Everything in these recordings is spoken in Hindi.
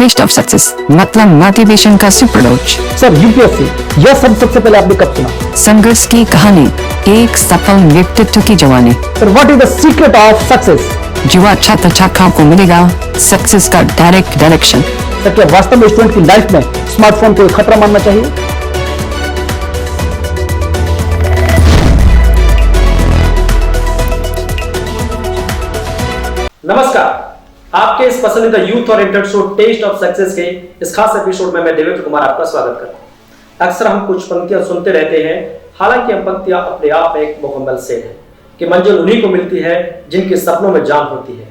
टेस्ट ऑफ सक्सेस मतलब मोटिवेशन का सुपर डोज। सर यूपीएससी यह सबसे पहले आपने कब सुना? संघर्ष की कहानी, एक सफल व्यक्तित्व की जवानी। Sir what is the secret of success? जो अच्छा तछा को मिलेगा सक्सेस का डायरेक्ट डायरेक्शन। सर क्या वास्तव में स्टूडेंट की लाइफ में स्मार्टफोन को एक खतरा मानना चाहिए? नमस्कार, आपके इस पसंदीदा youth oriented show test of success के इस खास एपिसोड में मैं देवेंद्र कुमार आपका स्वागत करता हूं। अक्सर हम कुछ पंक्तियां सुनते रहते हैं, हालांकि हम पंक्तियां अपने आप में एक मुकम्मल शेर है कि मंजिल उन्हीं को मिलती है जिनके सपनों में जान होती है।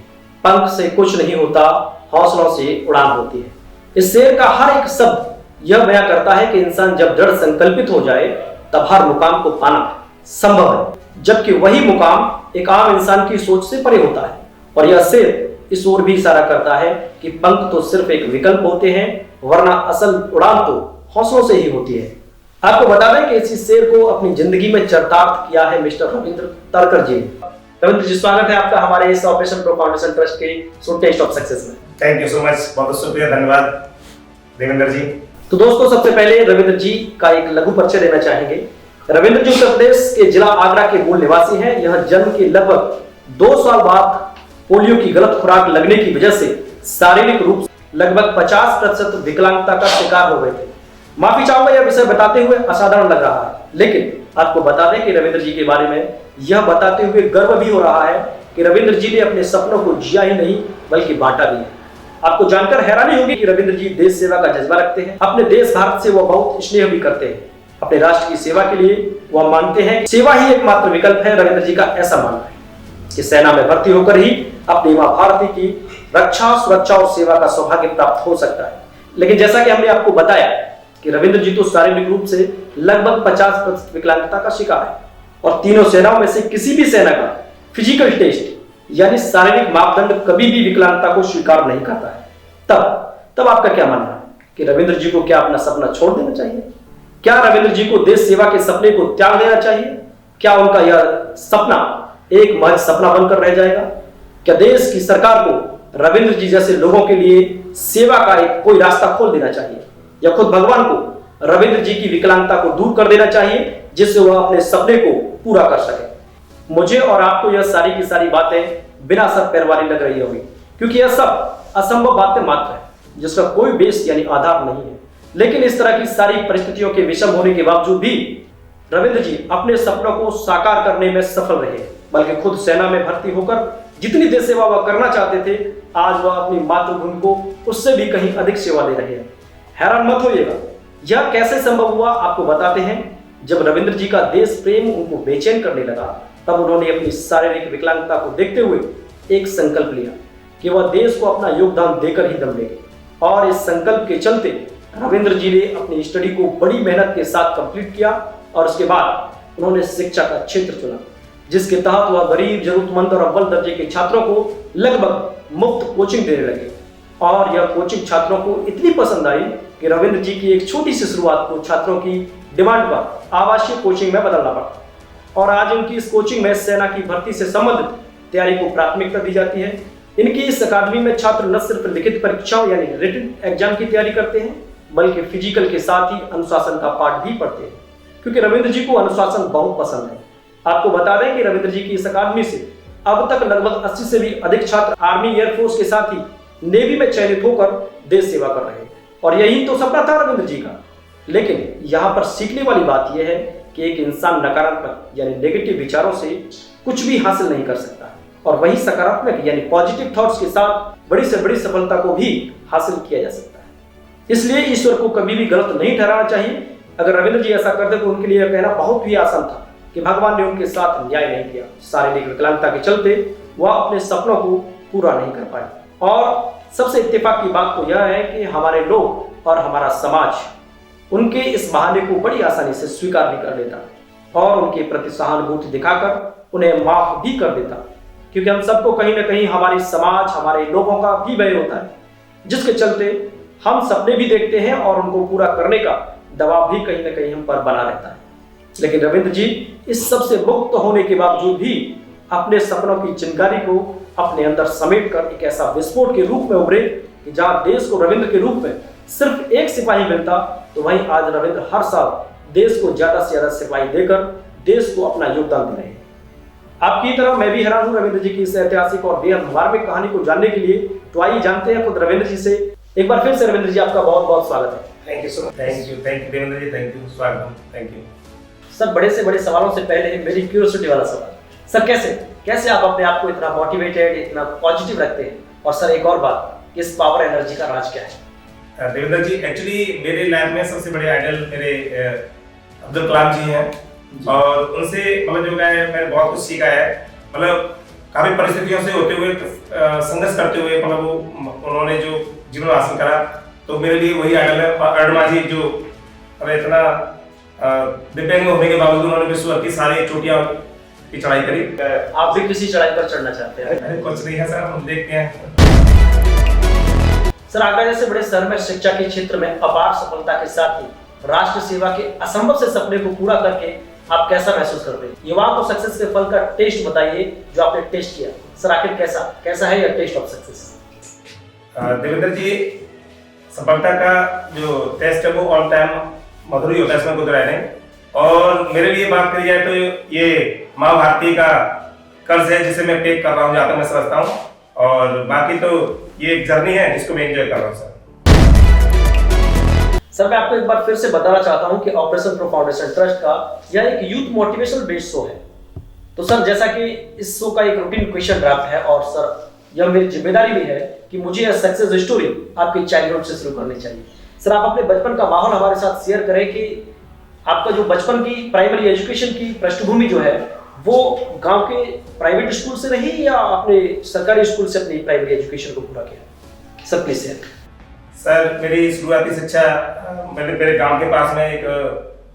पंख से कुछ नहीं होता, हौसलों से उड़ान होती है। इस शेर का हर एक शब्द यह बयां करता है कि इंसान जब दृढ़ संकल्पित हो जाए तब हर मुकाम को पाना संभव है, जबकि वही मुकाम एक आम इंसान की सोच से परे होता है। और यह शेर इस ओर भी इशारा करता है कि पंख तो सिर्फ एक विकल्प होते हैं, वरना असल उड़ान तो हौसलों से ही होती है। आपको बता दें कि इसी शेर को अपनी जिंदगी में चरितार्थ किया है मिस्टर रविंद्र तरकर जी ने। रविंद्र जी, स्वागत है आपका हमारे इस ऑपरेशन प्रो फाउंडेशन ट्रस्ट के शो टेस्ट ऑफ सक्सेस में। थैंक यू सो मच, बहुत शुक्रिया, धन्यवाद देवेंद्र जी। तो दोस्तों, सबसे पहले रविंद्र जी का एक लघु परिचय देना चाहेंगे। रविंद्र जी उत्तर प्रदेश के जिला आगरा के मूल निवासी हैं। यह जन्म के लगभग 2 साल बाद पोलियो की गलत खुराक लगने की वजह से शारीरिक रूप से लगभग 50% विकलांगता का शिकार हो गए थे। माफी चाहूंगा यह विषय बताते हुए असाधारण लग रहा है, लेकिन आपको बता दें कि रविंद्र जी के बारे में यह बताते हुए गर्व भी हो रहा है कि रविंद्र जी ने अपने सपनों को जिया ही नहीं बल्कि बांटा भी है। आपको जानकर हैरानी होगी कि रविंद्र जी देश सेवा का जज्बा रखते हैं। अपने देश भारत से वह बहुत स्नेह भी करते हैं। अपने राष्ट्र की सेवा के लिए वह मानते हैं कि सेवा ही एकमात्र विकल्प है। रविंद्र जी का ऐसा मानना है कि सेना में भर्ती होकर ही अपनी मां भारती की रक्षा, सुरक्षा और सेवा का सौभाग्य प्राप्त हो सकता है। लेकिन जैसा कि हमने आपको बताया कि रविंद्र जी तो शारीरिक रूप से लगभग 50% विकलांगता का शिकार है और तीनों सेनाओं में से किसी भी सेना का फिजिकल टेस्ट यानी शारीरिक मापदंड कभी भी विकलांगता को स्वीकार नहीं करता है। तब आपका क्या मानना है कि रविंद्र जी को क्या अपना सपना छोड़ देना चाहिए? क्या रविंद्र जी को देश सेवा के सपने को त्याग देना चाहिए? क्या उनका यह सपना एक महज सपना बनकर रह जाएगा? क्या देश की सरकार को रविंद्र जी जैसे लोगों के लिए सेवा का एक कोई रास्ता खोल देना चाहिए, या खुद भगवान को रविंद्र जी की विकलांगता को दूर कर देना चाहिए जिससे वह अपने सपने को पूरा कर सके? मुझे और आपको यह सारी की सारी बातें बिना सर पैर वाली लग रही होगी, क्योंकि यह सब असंभव बातें मात्र है जिसका कोई बेस यानी आधार नहीं है। लेकिन इस तरह की सारी परिस्थितियों के विषम होने के बावजूद भी रविंद्र जी अपने सपनों को साकार करने में सफल रहे, बल्कि खुद सेना में भर्ती होकर जितनी देश सेवा वह करना चाहते थे, आज वह अपनी मातृभूमि को उससे भी कहीं अधिक सेवा दे रहे हैं। हैरान मत होइएगा, यह कैसे संभव हुआ आपको बताते हैं। जब रविंद्र जी का देश प्रेम उनको बेचैन करने लगा, तब उन्होंने अपनी शारीरिक विकलांगता को देखते हुए एक संकल्प लिया कि वह देश को अपना योगदान देकर ही दम लेंगे। और इस संकल्प के चलते रविंद्र जी ने अपनी स्टडी को बड़ी मेहनत के साथ कंप्लीट किया और उसके बाद उन्होंने शिक्षा का क्षेत्र चुना, जिसके तहत वह गरीब, जरूरतमंद और अव्वल दर्जे के छात्रों को लगभग मुफ्त कोचिंग देने लगे। और यह कोचिंग छात्रों को इतनी पसंद आई कि रविंद्र जी की एक छोटी सी शुरुआत को छात्रों की डिमांड पर आवासीय कोचिंग में बदलना पड़ा। और आज उनकी इस कोचिंग में सेना की भर्ती से संबंधित तैयारी को प्राथमिकता दी जाती है। इनकी इस अकादमी में छात्र न सिर्फ लिखित परीक्षाओं यानी रिटन एग्जाम की तैयारी करते हैं, बल्कि फिजिकल के साथ ही अनुशासन का पाठ भी पढ़ते हैं, क्योंकि रविंद्र जी को अनुशासन बहुत पसंद है। आपको बता दें कि रविंद्र जी की इस अकादमी से अब तक लगभग 80 से भी अधिक छात्र आर्मी, एयरफोर्स के साथ ही नेवी में चयनित होकर देश सेवा कर रहे हैं। और यही तो सपना था रविंद्र जी का। लेकिन यहाँ पर सीखने वाली बात यह है कि एक इंसान नकारात्मक यानी नेगेटिव विचारों से कुछ भी हासिल नहीं कर सकता, और वही सकारात्मक यानी पॉजिटिव थॉट्स के साथ बड़ी से बड़ी सफलता को भी हासिल किया जा सकता है। इसलिए ईश्वर को कभी भी गलत नहीं ठहराना चाहिए। अगर रविंद्र जी ऐसा करते तो उनके लिए यह कहना बहुत ही आसान था कि भगवान ने उनके साथ न्याय नहीं किया। शारीरिक विकलांगता के चलते वह अपने सपनों को पूरा नहीं कर पाए। और सबसे इत्तेफाक की बात तो यह है कि हमारे लोग और हमारा समाज उनके इस बहाने को बड़ी आसानी से स्वीकार भी कर लेता और उनके प्रति सहानुभूति दिखाकर उन्हें माफ भी कर देता, क्योंकि हम सबको कहीं ना कहीं हमारी समाज, हमारे लोगों का भी भय होता है, जिसके चलते हम सपने भी देखते हैं और उनको पूरा करने का दबाव भी कहीं ना कहीं हम पर बना रहता है। लेकिन रविंद्र जी इस सब से मुक्त होने के बावजूद भी अपने सपनों की चिंगारी को अपने अंदर समेट कर एक ऐसा विस्फोट के रूप में उभरे कि जहां देश को रविंद्र के रूप में सिर्फ एक सिपाही मिलता, तो वहीं आज रविंद्र हर साल देश को ज्यादा से ज्यादा सिपाही देकर देश को अपना योगदान दे रहे हैं। आपकी तरह मैं भी हैरान हूं रविंद्र जी की इस ऐतिहासिक और बेहद मार्मिक कहानी को जानने के लिए। तो आइए जानते हैं खुद रविंद्र जी से। एक बार फिर से रविंद्र जी आपका बहुत बहुत स्वागत है। Thank you so much. Thank you Devendra ji, thank you, स्वागत, थैंक यू। सर, बड़े से बड़े सवालों से पहले मेरी क्यूरियोसिटी वाला सवाल, सर कैसे आप अपने आप को इतना मोटिवेटेड, इतना पॉजिटिव रखते हैं? और सर एक और बात, इस पावर एनर्जी का राज क्या है? देवेंद्र जी, एक्चुअली मेरे लाइफ में सबसे बड़े आइडल मेरे अब्दुल कलाम जी हैं और उनसे मतलब जो है मैंने बहुत कुछ सीखा है। मतलब काफी परिस्थितियों से होते हुए संघर्ष करते हुए मतलब वो उन्होंने जो जीवन हासिल करा, तो मेरे लिए वही आइडल है। और अरुणा जी जो इतना दिव्यांग होने के बावजूद उन्होंने विश्व की सारी चोटियां की चढ़ाई करी। आप भी किसी चढ़ाई पर चढ़ना चाहते हैं? कुछ नहीं है सर, हम देखते हैं। सर, आगरा जैसे बड़े शहर में शिक्षा के क्षेत्र में अपार सफलता के साथ ही राष्ट्र सेवा के असंभव से सपने को पूरा करके आप कैसा महसूस करते हैं? युवाओं को सक्सेस के फल का टेस्ट बताइए जो आपने टेस्ट किया। सर आखिर कैसा है यह टेस्ट ऑफ सक्सेस? देवेंद्र जी, सफलता का जो टेस्ट है वो ऑल टाइम मधुर ही होता है, इसमें कोई राय नहीं। और मेरे लिए बात करी जाए तो ये माँ भारती का कर्ज है जिसे मैं पे कर रहा हूँ, जहाँ तक मैं समझता हूँ। और बाकी तो ये एक जर्नी है जिसको मैं एंजॉय कर रहा हूँ सर। सर, मैं आपको एक बार फिर से बताना चाहता हूं कि ऑपरेशन प्रो फाउंडेशन ट्रस्ट का यह एक यूथ मोटिवेशनल बेस्ड शो है। तो सर, जैसा कि इस शो का एक रूटीन क्वेश्चन ड्राफ्ट है और सर यह मेरी जिम्मेदारी भी है कि मुझे यह सक्सेस स्टोरी आपके चाइल्डहुड से शुरू करनी चाहिए। सर, आप अपने बचपन का माहौल हमारे साथ शेयर करें कि आपका जो बचपन की प्राइमरी एजुकेशन की पृष्ठभूमि जो है वो गांव के प्राइवेट स्कूल से रही या अपने सरकारी स्कूल से अपनी प्राइमरी एजुकेशन को पूरा किया? Sir please share. सर, मेरी शुरुआती शिक्षा मेरे गांव के पास में एक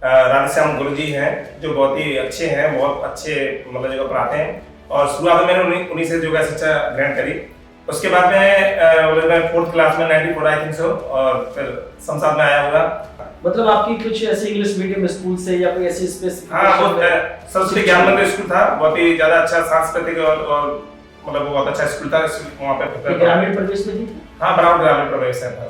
राधेश्याम गुरु जी हैं जो बहुत ही अच्छे हैं, बहुत अच्छे मतलब जगह पढ़ाते हैं। और शुरुआत में मैंने उन्हीं से जो है शिक्षा ग्रहण करी। उसके बाद मैं 4th क्लास में 94 आई थिंक सो, और फिर शमशाद में आया हुआ। मतलब आपकी कुछ ऐसे इंग्लिश मीडियम स्कूल से या कोई ऐसी स्पेसिफिक? हाँ, वो सरस्वती ज्ञान मंदिर स्कूल था, बहुत ही ज्यादा अच्छा सांस्कृतिक और मतलब वो बहुत अच्छा स्कूल था। वहाँ पे ग्रामीण प्रदेश में थी? हाँ, बराबर ग्रामीण प्रदेश है था।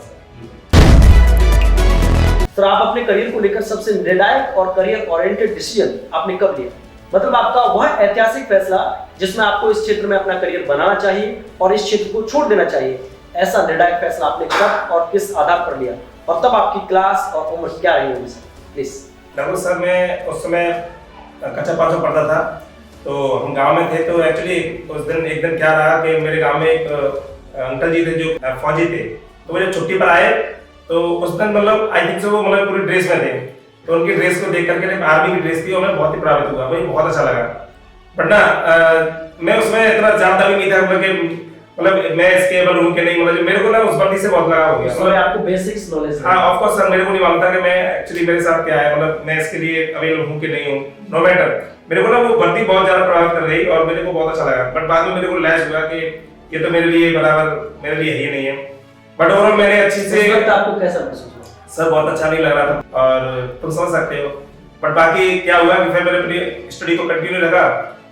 सर, आप अपने करियर को लेकर सबसे निर्णायक और करियर ओरिएंटेड डिसीजन आपने कब लिया? मतलब आपका वह ऐतिहासिक फैसला जिसमें आपको इस क्षेत्र में अपना करियर बनाना चाहिए और इस क्षेत्र को छोड़ देना चाहिए, ऐसा निर्णायक फैसला आपने कब और किस आधार पर लिया? और तब आपकी क्लास और उम्र क्या रही होगी सर, प्लीज? देखो सर, मैं उस समय कक्षा 5 में पढ़ता था, तो हम गांव में थे। तो एक्चुअली उस दिन एक दिन क्या रहा कि मेरे गांव में एक अंकल जी थे जो फौजी थे। तो वो जब छुट्टी पर आए तो उस दिन मतलब आई थिंक सो वो मतलब पूरी ड्रेस में थे। तो उनकी ड्रेस को देख करके आर्मी की ड्रेस थी और मैं बहुत ही प्रभावित हुआ, मुझे बहुत अच्छा लगा। बट ना मैं उसमें इतना जानता भी नहीं था मतलब मैं इसके एबल हूँ कि नहीं। मतलब मेरे को ना उस वर्दी से बहुत लगा हो गया। मतलब आपको बेसिक्स नॉलेज है? हाँ, ऑफ कोर्स सर, मेरे को नहीं मालूम था कि मैं एक्चुअली मेरे साथ क्या है, मतलब मैं इसके लिए अवेलेबल हूँ कि नहीं हूँ, नो मैटर। मेरे को ना वो वर्दी बहुत ज्यादा प्रभावित कर रही और मेरे को बहुत अच्छा लगा। बट बाद में मेरे को रियलाइज हुआ कि ये तो मेरे लिए बराबर मेरे लिए ही नहीं है। बट ओवरऑल मैंने अच्छी से। आपको कैसा महसूस हुआ? सर, बहुत अच्छा नहीं लग रहा था और तुम समझ सकते हो। बट बाकी क्या हुआ कि फिर मैंने अपनी स्टडी को कंटिन्यू रखा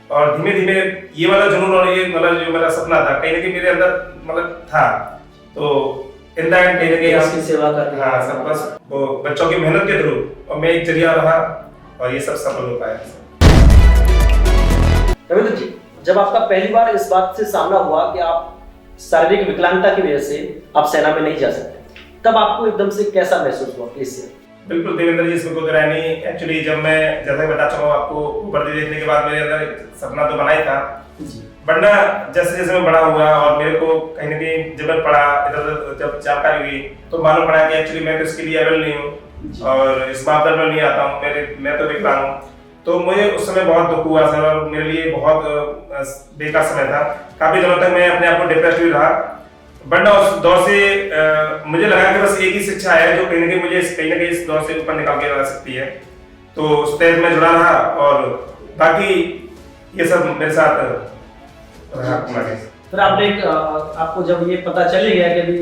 और धीमे धीमे ये वाला जुनून और ये मतलब जो मेरा सपना था कहीं ना कहीं मेरे अंदर मतलब था। तो इन द एंड कहीं ना कहीं इसकी सेवा करनी। हाँ सर, बस वो बच्चों की मेहनत के थ्रू और मैं एक जरिया रहा और ये सब सफल हो पाया। रविंद्र जी, जब आपका पहली बार इस बात से सामना हुआ कि आप शारीरिक विकलांगता की वजह से आप सेना में नहीं जा सकते, तब आपको एकदम से कैसा महसूस हुआ, प्लीज से? बिल्कुल देवेंद्र जी, इसमें कोई राय नहीं। एक्चुअली जब मैं जैसा कि बता चुका हूँ आपको, वर्दी देखने के बाद मेरे अंदर एक सपना तो बना ही था। बट ना जैसे जैसे मैं बड़ा हुआ और मेरे को कहीं ना कहीं जब मैं पढ़ा, इधर जब जानकारी हुई तो मालूम पड़ा कि एक्चुअली मैं तो इसके लिए अवेल नहीं हूँ और इस मापदंड में नहीं आता हूँ, मैं तो विकलांग हूँ। तो मुझे उस समय बहुत दुख हुआ सर और मेरे लिए बहुत बेकार समय था। काफी दिनों तक मैं अपने आप को डिप्रेस्ड भी रहा। बट उस दौर से मुझे लगा कि बस एक ही शिक्षा है जो कहीं ना कहीं इस दौर से ऊपर निकाल के ला सकती है। तो उस तहत मैं जुड़ा रहा और बाकी ये सब मेरे साथ रहा। फिर आपको जब ये पता चल गया कि अभी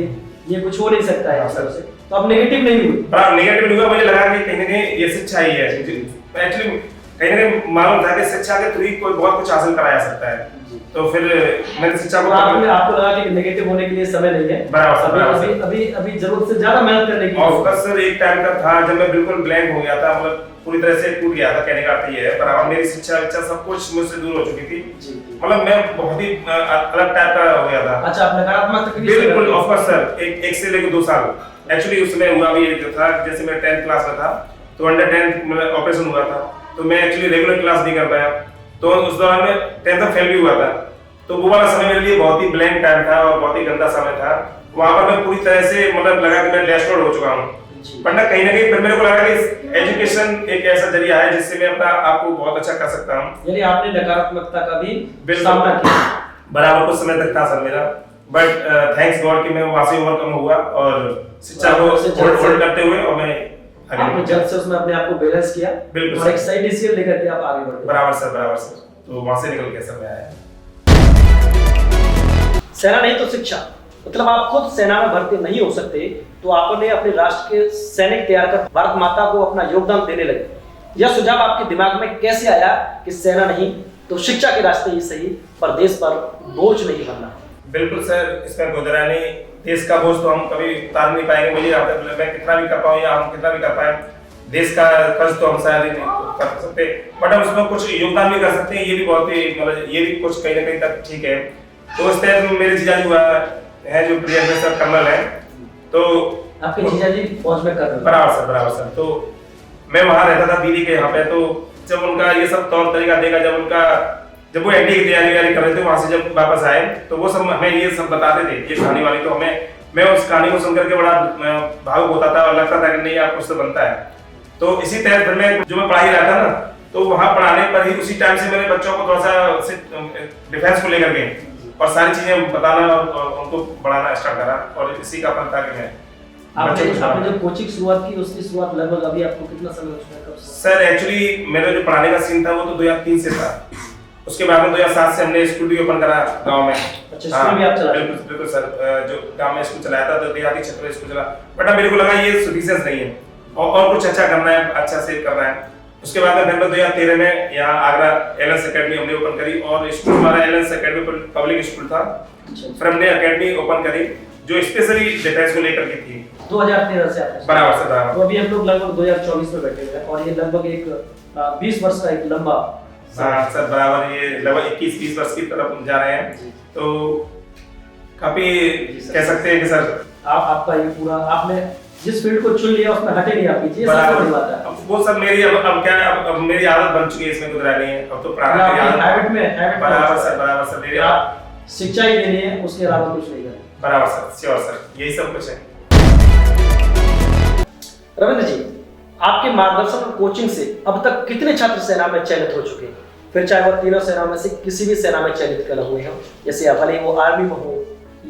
ये कुछ हो नहीं सकता है सर से, तो अब नेगेटिव नहीं हुई? नेगेटिव नहीं हुआ। मुझे लगा कि कहीं ना कहीं ये शिक्षा ही है। एक्चुअली कहीं ना कहीं मालूम था कि शिक्षा के थ्रू ही कोई बहुत कुछ हासिल कराया सकता है। तो फिर मैंने शिक्षा को आपको लगा कि नेगेटिव होने के लिए समय नहीं है, बराबर अभी जरूरत से ज्यादा मेहनत करने की। ऑफकोर्स सर, एक टाइम का था जब मैं बिल्कुल ब्लैंक हो गया था, मतलब पूरी तरह से टूट गया था, कहने का अर्थ ये है। बराबर मेरी शिक्षा सब कुछ मुझसे दूर हो चुकी थी, मतलब मैं बहुत ही अलग टाइप का हो गया था। अच्छा, आप नकारात्मक तकलीफ बिल्कुल ऑफकोर्स सर, एक से लेकर 2 साल एक्चुअली उसमें हुआ भी एक था। जैसे मैं 10th क्लास में था तो अंडर 10 मेरा ऑपरेशन हुआ था, तो मैं एक्चुअली रेगुलर क्लास नहीं कर पाया, तो उस दौरान मैं 10th फेल भी हुआ था। तो वो वाला समय मेरे लिए बहुत ही ब्लैंक टाइम था और बहुत ही गंदा समय था। वहां पर मैं पूरी तरह से मतलब लगा कि मैं डेस्ट्रॉयड हो चुका हूँ। पर ना कहीं ना कहीं फिर मेरे को लगा कि एजुकेशन एक ऐसा जरिया है जिससे मैं अपना आपको बहुत अच्छा कर सकता हूँ। यानी आपने नकारात्मकता का भी सामना किया। बराबर कुछ समय तक था सर मेरा, बट थैंक्स गॉड कि मैं वहां से ओवरकम हुआ और शिक्षा को होल्ड करते हुए और मैं आपने जल्द से उसमें अपने आप को बैलेंस किया और एक सही डिसीजन लेकर के आप आगे बढ़े। बराबर सर, तो वहां से निकल के सर मैं आया। सेना नहीं तो शिक्षा, मतलब आप खुद सेना में भर्ती नहीं हो सकते तो आपने अपने राष्ट्र के सैनिक तैयार कर भारत माता को अपना योगदान देने लगे। यह सुझाव आपके दिमाग में कैसे आया कि सेना नहीं तो शिक्षा के रास्ते ही सही, पर देश पर बोझ नहीं बनना? बिल्कुल सर, इसमें गुजरा नहीं, देश का बोझ तो हम कभी उतार नहीं पाएंगे। मुझे मैं कितना भी कर पाऊँ या हम कितना भी कर पाए, देश का कर्ज तो हम शायद ही नहीं कर सकते, बट हम उसमें कुछ योगदान भी कर सकते हैं। ये भी बहुत ही मतलब ये भी कुछ कहीं ना कहीं तक ठीक है। तो उस तहत मेरे जीजाजी है जो प्रियंका सर कर्नल है, तो आपके जीजाजी फौज में कर रहे हैं। बराबर सर, तो मैं वहां रहता था दीदी के यहाँ पे, तो जब उनका ये सब तौर तरीका देखा, जब वो एनडीए की तैयारी कर रहे थे, वहां से जब वापस आए तो वो सब हमें ये सब बताते थे, ये कहानी वाली। तो मैं उस कहानी को सुनकर के बड़ा भावुक होता था और लगता था कि नहीं आप कुछ तो बनता है। तो इसी तरह फिर मैं पढ़ाई रहा था ना, तो वहां पढ़ाने पर ही उसी टाइम से मेरे बच्चों को थोड़ा सा डिफेंस को लेकर के और सारी चीजें बताना और उनको बढ़ाना स्टार्ट करा, और इसी का फल था कि मैं आपने जब कोचिंग शुरुआत की उसकी शुरुआत लगभग अभी आपको कितना समय उसमें? सर एक्चुअली मेरा जो पढ़ाने का सीन था वो तो 2003 से था। उसके बाद में 2007 से हमने स्कूल भी ओपन करा गांव में। अच्छा, स्कूल भी आप चला? बिल्कुल सर, जो गांव में स्कूल चलाया था तो देहाती क्षेत्र में स्कूल चला, बट अब मेरे को लगा ये सफिशिएंट नहीं है और कुछ अच्छा करना है, अच्छा से करना है। उसके बाद में फिर 2013 में यहाँ आगरा एलएस एकेडमी हमने ओपन करी, और स्कूल हमारा एलएस एकेडमी पब्लिक स्कूल था। फिर हमने एकेडमी ओपन करी जो स्पेशली डिफेंस को लेकर के थी 2013 से आपने। बराबर सर, तो अभी हम लोग लगभग 2024 में बैठे हुए हैं और ये लगभग एक 20 वर्ष का एक लंबा सर बराबर ये लगभग 21-20 वर्ष की तरफ जा रहे हैं। तो काफी कह सकते हैं कि सर आपका ये पूरा आपने जिस फील्ड को चुन लिया उसमें हटे नहीं आप कीजिए, सब बड़ी बात है। वो सब मेरी अब क्या है, अब मेरी आदत बन चुकी है, इसमें गुजरा नहीं है। अब तो प्रारंभिक हैबिट में बराबर सर मेरी शिक्षा ही देनी है, उसके अलावा कुछ नहीं करना। बराबर सर, श्योर सर, यही सब कुछ है। रविंद्र जी, आपके मार्गदर्शन और कोचिंग से अब तक कितने छात्र सेना में चयनित हो चुके हैं? फिर चाहे वो तीनों सेना में से किसी भी सेना में चयनित कर हुए हो, जैसे भले वो आर्मी में हो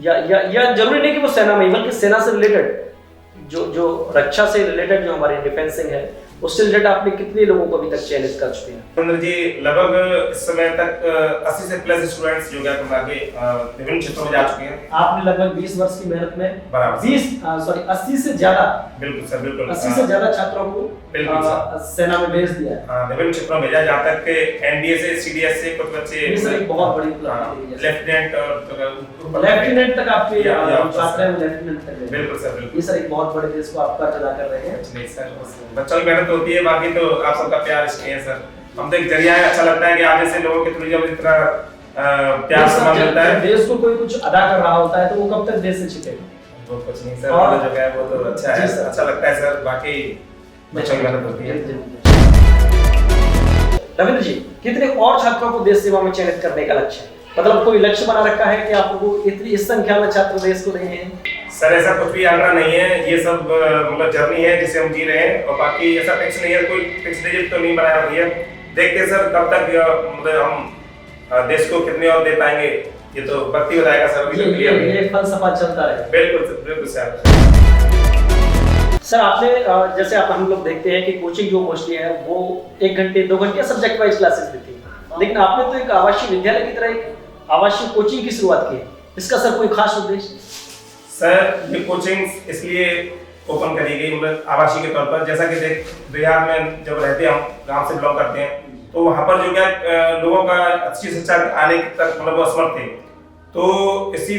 या जरूरी नहीं कि वो सेना में, बल्कि सेना से रिलेटेड जो रक्षा से रिलेटेड जो हमारी डिफेंसिंग है उससे रिलेटेड आपने कितने लोगों को अभी तक चयनित कर चुके हैं? रविंद्र जी, लगभग इस समय तक 80 से प्लस स्टूडेंट्स जो आगे विभिन्न क्षेत्रों में जा चुके हैं। आपने लगभग 20 वर्ष की मेहनत में 80 से ज्यादा, बिल्कुल सर, बिल्कुल 80 से ज्यादा छात्रों को सेना में भेज दिया है। विभिन्न क्षेत्रों में भेजा, जहाँ तक के एनडीए से सीडीएस से कुछ बच्चे एक बहुत बड़ी लेफ्टिनेंट तक आपके छात्र हैं, लेफ्टिनेंट तक। बिल्कुल सर, बिल्कुल। ये सर एक बहुत बड़े देश को आप कर्ज अदा कर रहे हैं। नहीं सर, बच्चों की मेहनत होती है, बाकी तो आप सबका प्यार इसलिए है सर। हम तो एक जरिया है, अच्छा लगता है कि आप जैसे लोगों के थ्रू जब इतना प्यार सम्मान मिलता है। देश को कोई कुछ अदा कर रहा होता है तो वो कब तक देश से छिपेगा? वो कुछ नहीं सर, वो जो है वो तो अच्छा है, अच्छा लगता है सर, बाकी बच्चों की मेहनत होती है। रविंद्र जी, कितने और छात्रों को देश सेवा में चयनित करने का लक्ष्य है? मतलब कोई लक्ष्य बना रखा है कि आप लोगों इतनी इस संख्या में छात्र देश को देंगे? सर ऐसा कुछ भी आंकड़ा नहीं है, ये सब मतलब जर्नी है जिसे हम जी रहे हैं, और बाकी ऐसा फिक्स नहीं है, कोई फिक्स डिजिट तो नहीं बनाया हुआ है। देखते हैं सर कब तक मतलब हम देश को कितने और दे पाएंगे, ये तो वक्त ही बताएगा सर। ये फलसफा चलता है। बिल्कुल सर। सर आपने जैसे आप हम लोग देखते हैं कि कोचिंग जो मोस्टली है वो 1 घंटे 2 घंटे सब्जेक्ट वाइज क्लासेस देती है, लेकिन आपने तो एक आवासीय विद्यालय की तरह एक आवासीय कोचिंग की शुरुआत की है, इसका सर कोई खास उद्देश्य? सर ये कोचिंग इसलिए ओपन करी गई मतलब आवासीय के तौर पर, जैसा कि बिहार में जब रहते हैं, हम गांव से बिलोंग करते हैं, तो वहाँ पर जो क्या लोगों का अच्छी शिक्षा आने तक मतलब वो असमर्थ थे। तो इसी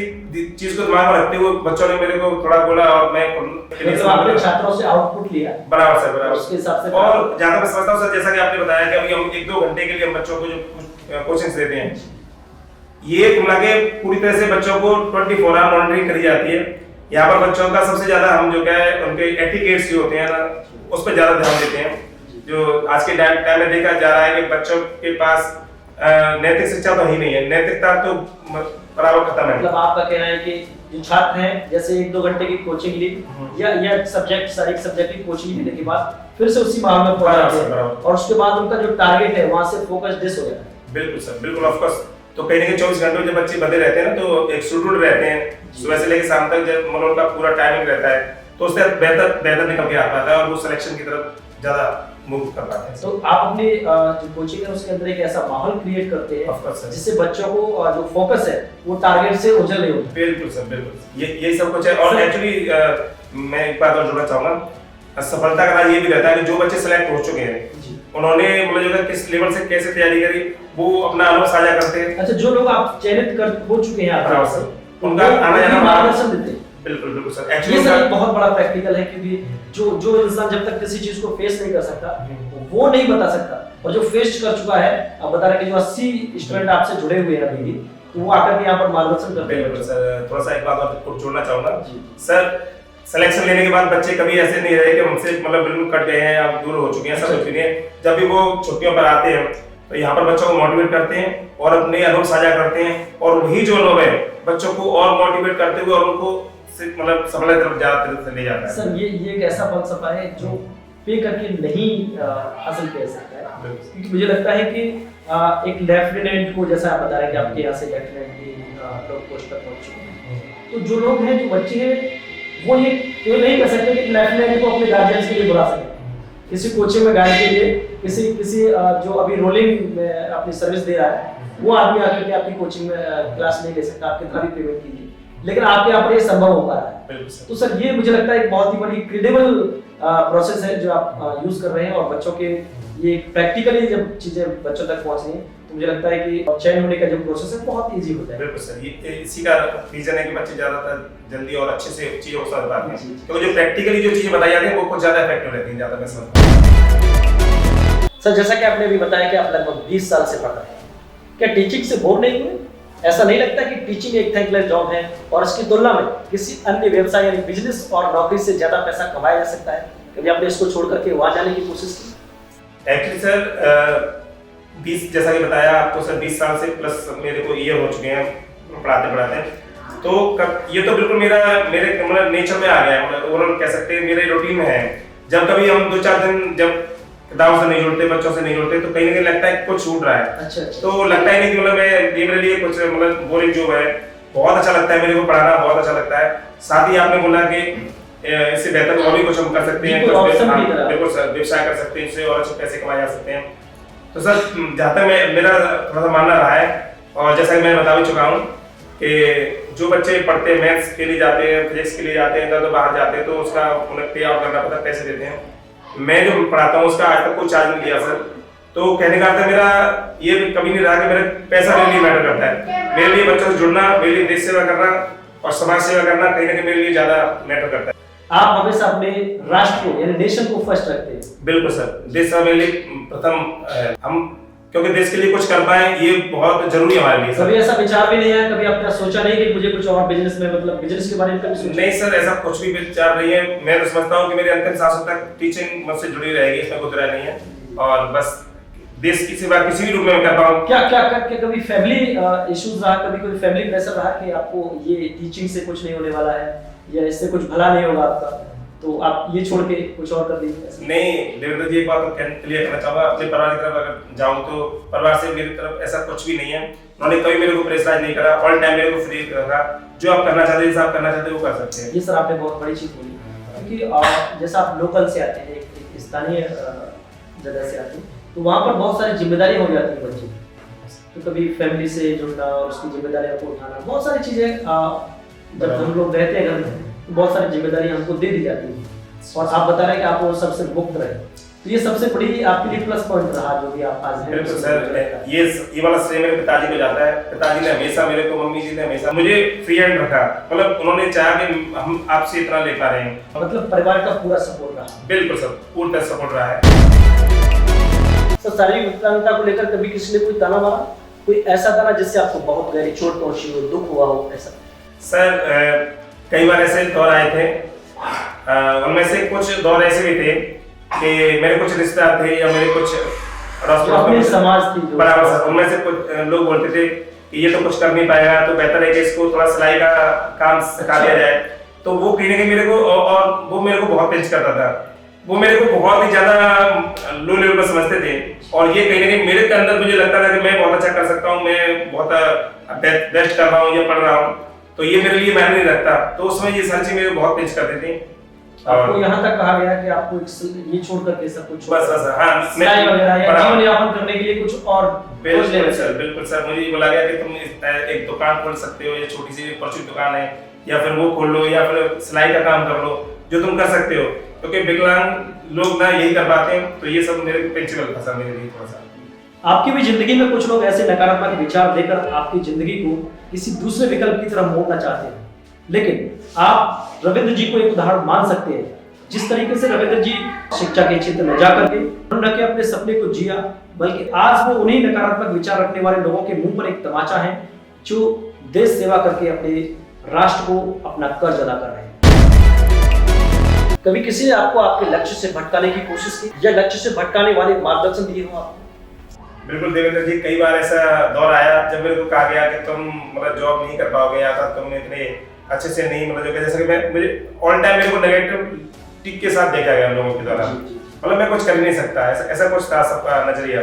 चीज को दिमाग में रखते हुए बच्चों ने मेरे को थोड़ा बोला और मैं मतलब आपने छात्रों से आउटपुट लिया बराबर सर, बराबर उसके हिसाब से। और जहाँ तक मैं समझता हूँ सर, जैसा कि आपने बताया कि अभी हम 1-2 घंटे के लिए हम बच्चों को जो कोचिंग देते हैं, ये मिला के पूरी तरह से बच्चों को 24 आवर मॉनिटरिंग करी जाती है। यहाँ पर बच्चों का सबसे ज्यादा हम जो क्या है उनके एटिकेट्स जो होते हैं ना, उस पर ज्यादा ध्यान देते हैं। जो आज के टाइम में देखा जा रहा है कि बच्चों के पास नैतिक शिक्षा तो ही नहीं है, नैतिकता तो बराबर खत्म है। मतलब आपका कहना है कि जो छात्र हैं जैसे 1-2 घंटे की कोचिंग ली या सब्जेक्ट सारे सब्जेक्ट की कोचिंग लेने के बाद फिर से उसी माहौल में पहुंच जाते हैं और उसके बाद उनका जो टारगेट है वहां से फोकस डिस हो जाता है। बिल्कुल सर, बिल्कुल ऑफ कोर्स। तो कहीं ना कहीं 24 घंटे जब बच्चे बंधे रहते हैं ना, तो एक शेड्यूल रहते हैं, सुबह से लेकर शाम तक जब मतलब उनका पूरा टाइमिंग रहता है, तो उससे बेहतर निकल के आ पाता है और वो सिलेक्शन की तरफ ज्यादा मूव कर पाते हैं। तो आप अपनी जो कोचिंग है उसके अंदर एक ऐसा माहौल क्रिएट करते हैं जिससे बच्चों को जो फोकस है वो टारगेट से ओझल नहीं होता। बिल्कुल सर, बिल्कुल यही सब कुछ है। और एक्चुअली मैं एक बात और जोड़ना चाहूंगा, सफलता का राज ये भी रहता है कि जो बच्चे सिलेक्ट हो चुके हैं उन्होंने मतलब जो किस लेवल से कैसे तैयारी करी वो अपना अनुभव साझा करते हैं। अच्छा, जो लोग आप चयनित कर हो चुके हैं आप उनका आना जाना मार्गदर्शन देते हैं। बिल्कुल बिल्कुल सर, एक्चुअली सर एक बहुत बड़ा प्रैक्टिकल है क्योंकि जो इंसान जब तक किसी चीज को फेस नहीं कर सकता वो नहीं बता सकता, और जो फेस कर चुका है, आप बता रहे कि जो 80 स्टूडेंट आपसे जुड़े हुए हैं अभी भी, तो वो आकर के यहाँ पर मार्गदर्शन करते हैं। बिल्कुल सर, थोड़ा सा एक बात और जोड़ना चाहूंगा सर, सिलेक्शन लेने के बाद बच्चे कभी ऐसे नहीं रहे कि हमसे मतलब बिल्कुल कट गए हैं, आप दूर हो चुके हैं, सब कुछ नहीं है। जब भी वो छुट्टियों पर आते हैं तो यहाँ पर बच्चों को मोटिवेट करते हैं और अपने अनुभव साझा करते हैं, और वही जो अनुभव है बच्चों को और मोटिवेट करते हुए और उनको मतलब सफलता की तरफ ज्यादा ले जाता है। सर ये एक ऐसा फलसफा है जो पे करके नहीं हासिल कर सकता है, क्योंकि मुझे लगता है कि एक लेफ्टिनेंट को, जैसा आप बता रहे हैं कि आपके यहाँ से लेफ्टिनेंट की पोस्ट पर पहुंच चुके हैं, तो जो लोग हैं, जो बच्चे हैं, वो ये नहीं कर सकते कि लेफ्टिनेंट को अपने गार्जियंस के लिए बुला सके। किसी कोचिंग में गाइड के लिए किसी जो अभी रोलिंग में अपनी सर्विस दे रहा है वो आदमी आकर के आपकी कोचिंग में क्लास नहीं ले सकता, आप कितना भी पेमेंट कीजिए, लेकिन आपके यहाँ पर ये संभव हो पा रहा है। तो सर ये मुझे लगता है एक बहुत ही बड़ी क्रेडिबल प्रोसेस है जो आप यूज कर रहे हैं, और बच्चों के ये प्रैक्टिकली जब चीजें बच्चों तक पहुंच रही हैं तो मुझे लगता है कि चयन होने का जो प्रोसेस है बहुत इजी होता है। बिल्कुल सर, ये इसी का रीजन है कि बच्चे ज्यादातर जल्दी और अच्छे से चीजों को समझ पाते हैं, तो जो प्रैक्टिकली जो चीजें बताई जाती हैं वो कुछ ज्यादा इफेक्टिव रहती हैं, ज्यादा मैं समझता हूं। सर जैसा कि आपने अभी बताया कि आप लगभग 20 साल से पढ़ रहे हैं, क्या टीचिंग से बोर नहीं हुए? ऐसा नहीं लगता कि टीचिंग एक थैंकलेस जॉब है और इसकी तुलना में किसी अन्य व्यवसाय यानी बिजनेस और नौकरी से ज्यादा पैसा कमाया जा सकता है? कभी आपने इसको छोड़ करके वहां जाने की कोशिश की? एक्चुअली सर 20 जैसा कि बताया आपको सर, 20 साल से प्लस मेरे को ईयर हो चुके हैं पढ़ाते, तो ये तो बिल्कुल मेरे मतलब नेचर में आ गया है, मतलब ओवरऑल कह सकते हैं मेरे रूटीन में है। जब कभी हम 2-4 दिन जब किताबों से नहीं जुड़ते, बच्चों से नहीं जुड़ते, तो कहीं ना कहीं लगता है कि कुछ छूट रहा है। अच्छा। तो लगता ही नहीं कि मतलब ये मेरे लिए कुछ मतलब बोरिंग जॉब है। बहुत अच्छा लगता है मेरे को पढ़ाना, बहुत अच्छा लगता है। साथ ही आपने बोला कि इससे बेहतर और भी कुछ हम कर सकते हैं, बिल्कुल सर, व्यवसाय कर सकते हैं, इससे और अच्छे पैसे कमाए जा सकते हैं। तो सर जहाँ तक मेरा थोड़ा सा मानना रहा है, और जैसा कि मैं बता भी चुका हूँ कि जो बच्चे पढ़ते हैं, मैथ्स के लिए जाते हैं, फिजिक्स के लिए जाते हैं, तो बाहर जाते हैं, तो उसका उन्हें पे आउट करना पड़ता है, पैसे देते हैं। मैं जो पढ़ाता हूँ उसका आज तक कोई चार्ज नहीं किया सर। तो कहने का अर्थ है मेरा ये कभी नहीं रहा कि मेरा पैसा मेरे लिए मैटर करता है। मेरे लिए बच्चों से जुड़ना, मेरे लिए देश सेवा करना और समाज सेवा करना कहीं ना कहीं मेरे लिए ज्यादा मैटर करता है। आप हमेशा अपने राष्ट्र को यानी नेशन को फर्स्ट रखते हैं। बिल्कुल सर, देश सेवा मेरे लिए प्रथम, हम क्योंकि देश के लिए कुछ कर पाए ये बहुत जरूरी है हमारे लिए। कभी ऐसा विचार भी नहीं आया, कभी आपने सोचा नहीं कि मुझे कुछ और बिजनेस में, मतलब बिजनेस के बारे में कभी सोचा? नहीं सर, ऐसा कुछ भी विचार नहीं है। मैं तो समझता हूँ कि मेरे अंतिम सांसों तक टीचिंग मुझसे जुड़ी रहेगी, इसमें कोई तरह नहीं है, और बस देश की सेवा किसी भी रूप में कर पाऊँ। क्या कभी फैमिली इश्यूज रहा, कभी कोई फैमिली प्रेशर रहा कि आपको ये टीचिंग से कुछ नहीं होने वाला है या इससे कुछ भला नहीं होगा आपका, तो आप ये छोड़ के कुछ और कर दीजिए? नहीं देवेंद्र जी, एक बात क्लियर करना चाहूंगा, अपने परिवार की तरफ अगर जाऊं तो परिवार से मेरी तरफ ऐसा कुछ भी नहीं है। उन्होंने कभी मेरे को प्रेशराइज नहीं करा, ऑल टाइम मेरे को फ्री रखा। जो आप करना चाहते हैं, जैसा आप करना चाहते हैं वो कर सकते हैं। ये सर आपने बहुत बड़ी चीज बोली, क्योंकि जैसा आप लोकल से आते हैं, एक स्थानीय जगह से आते हैं, तो वहाँ पर बहुत सारी जिम्मेदारियां हो जाती है बच्चे, तो कभी फैमिली से जुड़ना और उसकी जिम्मेदारियों को उठाना, बहुत सारी चीजें जब हम लोग रहते हैं घर में, बहुत सारी जिम्मेदारियां हमको दे दी जाती है, और आप बता रहे हैं कि आप वो सबसे मुक्त रहे। तो ये सबसे बड़ी आपके लिए प्लस पॉइंट रहा जो भी आप आज बिल्कुल सर, ये वाला श्रेय मेरे पिताजी को जाता है। पिताजी ने हमेशा मेरे को, मम्मी जी ने हमेशा मुझे फ्री हैंड रखा, मतलब उन्होंने चाहा कि हम आपसे इतना ले पा रहे हैं, मतलब परिवार का पूरा सपोर्ट रहा। बिल्कुल सर, पूर्ण सपोर्ट रहा है। सर शारीरिक विकलांगता को लेकर कभी किसी ने कोई ताना मारा, कोई ऐसा ताना जिससे आपको बहुत गहरी चोट पहुंची हो, दुख हुआ हो ऐसा? सर कई बार ऐसे दौर आए थे, उनमें से कुछ दौर ऐसे भी थे कि मेरे कुछ रिश्तेदार थे या मेरे कुछ अपने समाज थी बराबर सर, उनमें से कुछ लोग बोलते थे कि ये तो कुछ कर नहीं पाएगा, तो बेहतर है कि इसको थोड़ा सिलाई का काम सिखा दिया जाए। तो वो कहीं ना कहीं मेरे को, और वो मेरे को बहुत पिंच करता था, वो मेरे को बहुत ही ज्यादा लो लेवल पर समझते थे, और ये कहीं ना कहीं मेरे के अंदर मुझे लगता था कि मैं बहुत अच्छा कर सकता हूँ, मैं बहुत बेस्ट कर रहा हूँ या पढ़ रहा हूँ, तो ये मेरे लिए मायने नहीं रखता। तो उसमें ये सारी चीजें मेरे को बहुत पिंच करते थे। आपको यहाँ तक कहा गया कि आपको ये छोड़ करके सब कुछ बस हाँ, सिलाई वगैरह या जीवन यापन करने के लिए कुछ और बिल्कुल सर, मुझे ये बोला गया कि तुम एक दुकान खोल सकते हो, या छोटी सी परचून दुकान है, या फिर वो खोल लो, या फिर सिलाई का काम कर लो, जो तुम कर सकते हो, क्योंकि विकलांग लोग ना यही कर पाते हैं। तो ये सब मेरे प्रिंसिपल था सर मेरे लिए थोड़ा सा। आपकी भी जिंदगी में कुछ लोग ऐसे नकारात्मक विचार देकर आपकी जिंदगी को किसी दूसरे विकल्प की तरफ मोड़ना चाहते हैं, लेकिन आप रविंद्र जी को एक उदाहरण मान सकते हैं। जिस तरीके से रविंद्र जी शिक्षा के क्षेत्र में जाकर के न के अपने सपने को जिया, बल्कि आज वो उन्हीं नकारात्मक विचार रखने वाले लोगों के मुंह पर एक तमाचा है जो देश सेवा करके अपने राष्ट्र को अपना कर्ज अदा कर रहे हैं। कभी किसी ने आपको आपके लक्ष्य से भटकाने की कोशिश की या लक्ष्य से भटकाने वाले मार्गदर्शन दिए हो आपको? बिल्कुल देवेंद्र जी, कई बार ऐसा दौर आया जब मेरे को कहा गया कि तुम मतलब जॉब नहीं कर पाओगे, या था तुम इतने अच्छे से नहीं, मतलब जैसे कि मुझे ऑल टाइम मेरे को नेगेटिव टिक के साथ देखा गया लोगों के द्वारा, मतलब मैं कुछ कर नहीं सकता, ऐसा कुछ था सबका नजरिया।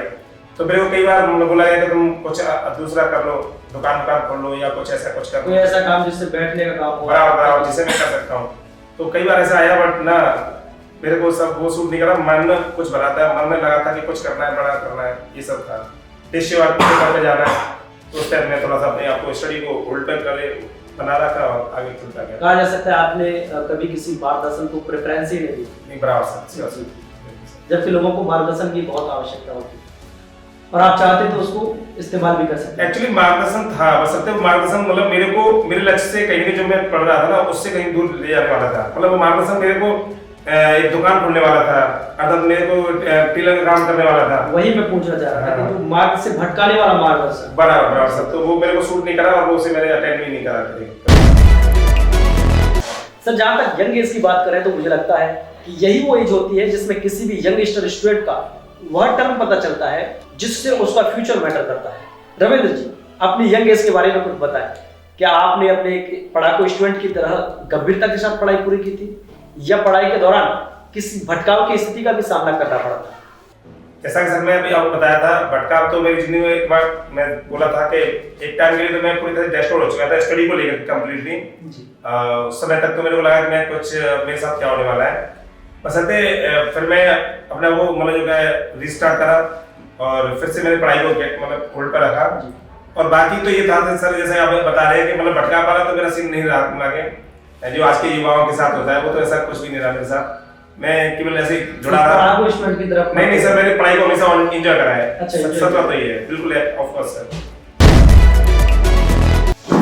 तो मेरे को कई बार बोला गया कि तुम कुछ दूसरा कर लो, दुकान खोल लो, या कुछ ऐसा कुछ कर लो, कोई ऐसा काम जिससे बैठने का काम हो, बराबर जिसे मैं कर सकता हूँ। तो कई बार ऐसा आया, बट ना मेरे को सब वो सूट नहीं करा। मन में कुछ भरा था, मन में लगा था कि कुछ करना है, बड़ा करना है, ये सब था। पे जाना है, तो उस टाइम में थोड़ा सा अपने आप को स्टडी को होल्ड पर करे बना रखा और आगे चलता गया। कहा जा सकता है आपने कभी किसी मार्गदर्शन को प्रेफरेंस ही नहीं दी? नहीं, बराबर सर, जबकि लोगों को मार्गदर्शन की बहुत आवश्यकता होती है और आप चाहते तो उसको इस्तेमाल भी कर सकते हैं। एक्चुअली मार्गदर्शन था, बस मार्गदर्शन मतलब मेरे को मेरे लक्ष्य से कहीं जो मैं पढ़ रहा था ना, उससे कहीं दूर ले जाने वाला था। मतलब वो मार्गदर्शन मेरे को एक दुकान खोलने वाला था, अर्थात मेरे को टेलर का काम करने वाला था। वही मैं पूछना चाह रहा था कि जो मार्ग से भटकाने वाला मार्गदर्शन, बराबर सर, तो वो मेरे को सूट नहीं करा और वो उसे मैंने अटेंड भी नहीं करा कभी। सर जहाँ तक यंग एज की बात करें तो मुझे लगता है कि यही वो एज होती है जिसमें किसी भी यंगस्टर स्टूडेंट का वह टर्म पता चलता है जिससे उसका फ्यूचर मैटर करता है। रविंद्र जी, अपनी यंग एज के बारे में कुछ बताएं। क्या आपने अपने पढ़ाकू स्टूडेंट की तरह गंभीरता के साथ पढ़ाई पूरी की थी, या पढ़ाई के दौरान किसी भटकाव की स्थिति का भी सामना करना पड़ा था? जैसा कि सर मैं अभी आपको बताया था, भटकाव तो मेरी जिंदगी में एक बार मैं बोला था कि एक टाइम के लिए तो मैं पूरी तरह डेस्ट्रॉय हो चुका था स्टडी को लेकर कंप्लीटली। उस समय तक तो मेरे को लगा कि मैं कुछ मेरे साथ क्या होने वाला है, बसंते फिर मैं अपना वो मतलब जो है रिस्टार्ट करा और फिर से मैंने पढ़ाई को मतलब होल्ड पर रखा। और बाकी तो ये था सर, जैसे आप बता रहे हैं कि मतलब भटका पा रहा तो मेरा सीन नहीं रहा आगे जो आज के युवाओं के साथ होता है, वो तो ऐसा कुछ भी नहीं रहा मेरे साथ। मैं केवल ऐसे ही जुड़ा रहा की तरफ नहीं सर, मैंने पढ़ाई को हमेशा एंजॉय करा है। अच्छा, सच बात तो ये है, बिल्कुल ऑफ कोर्स सर।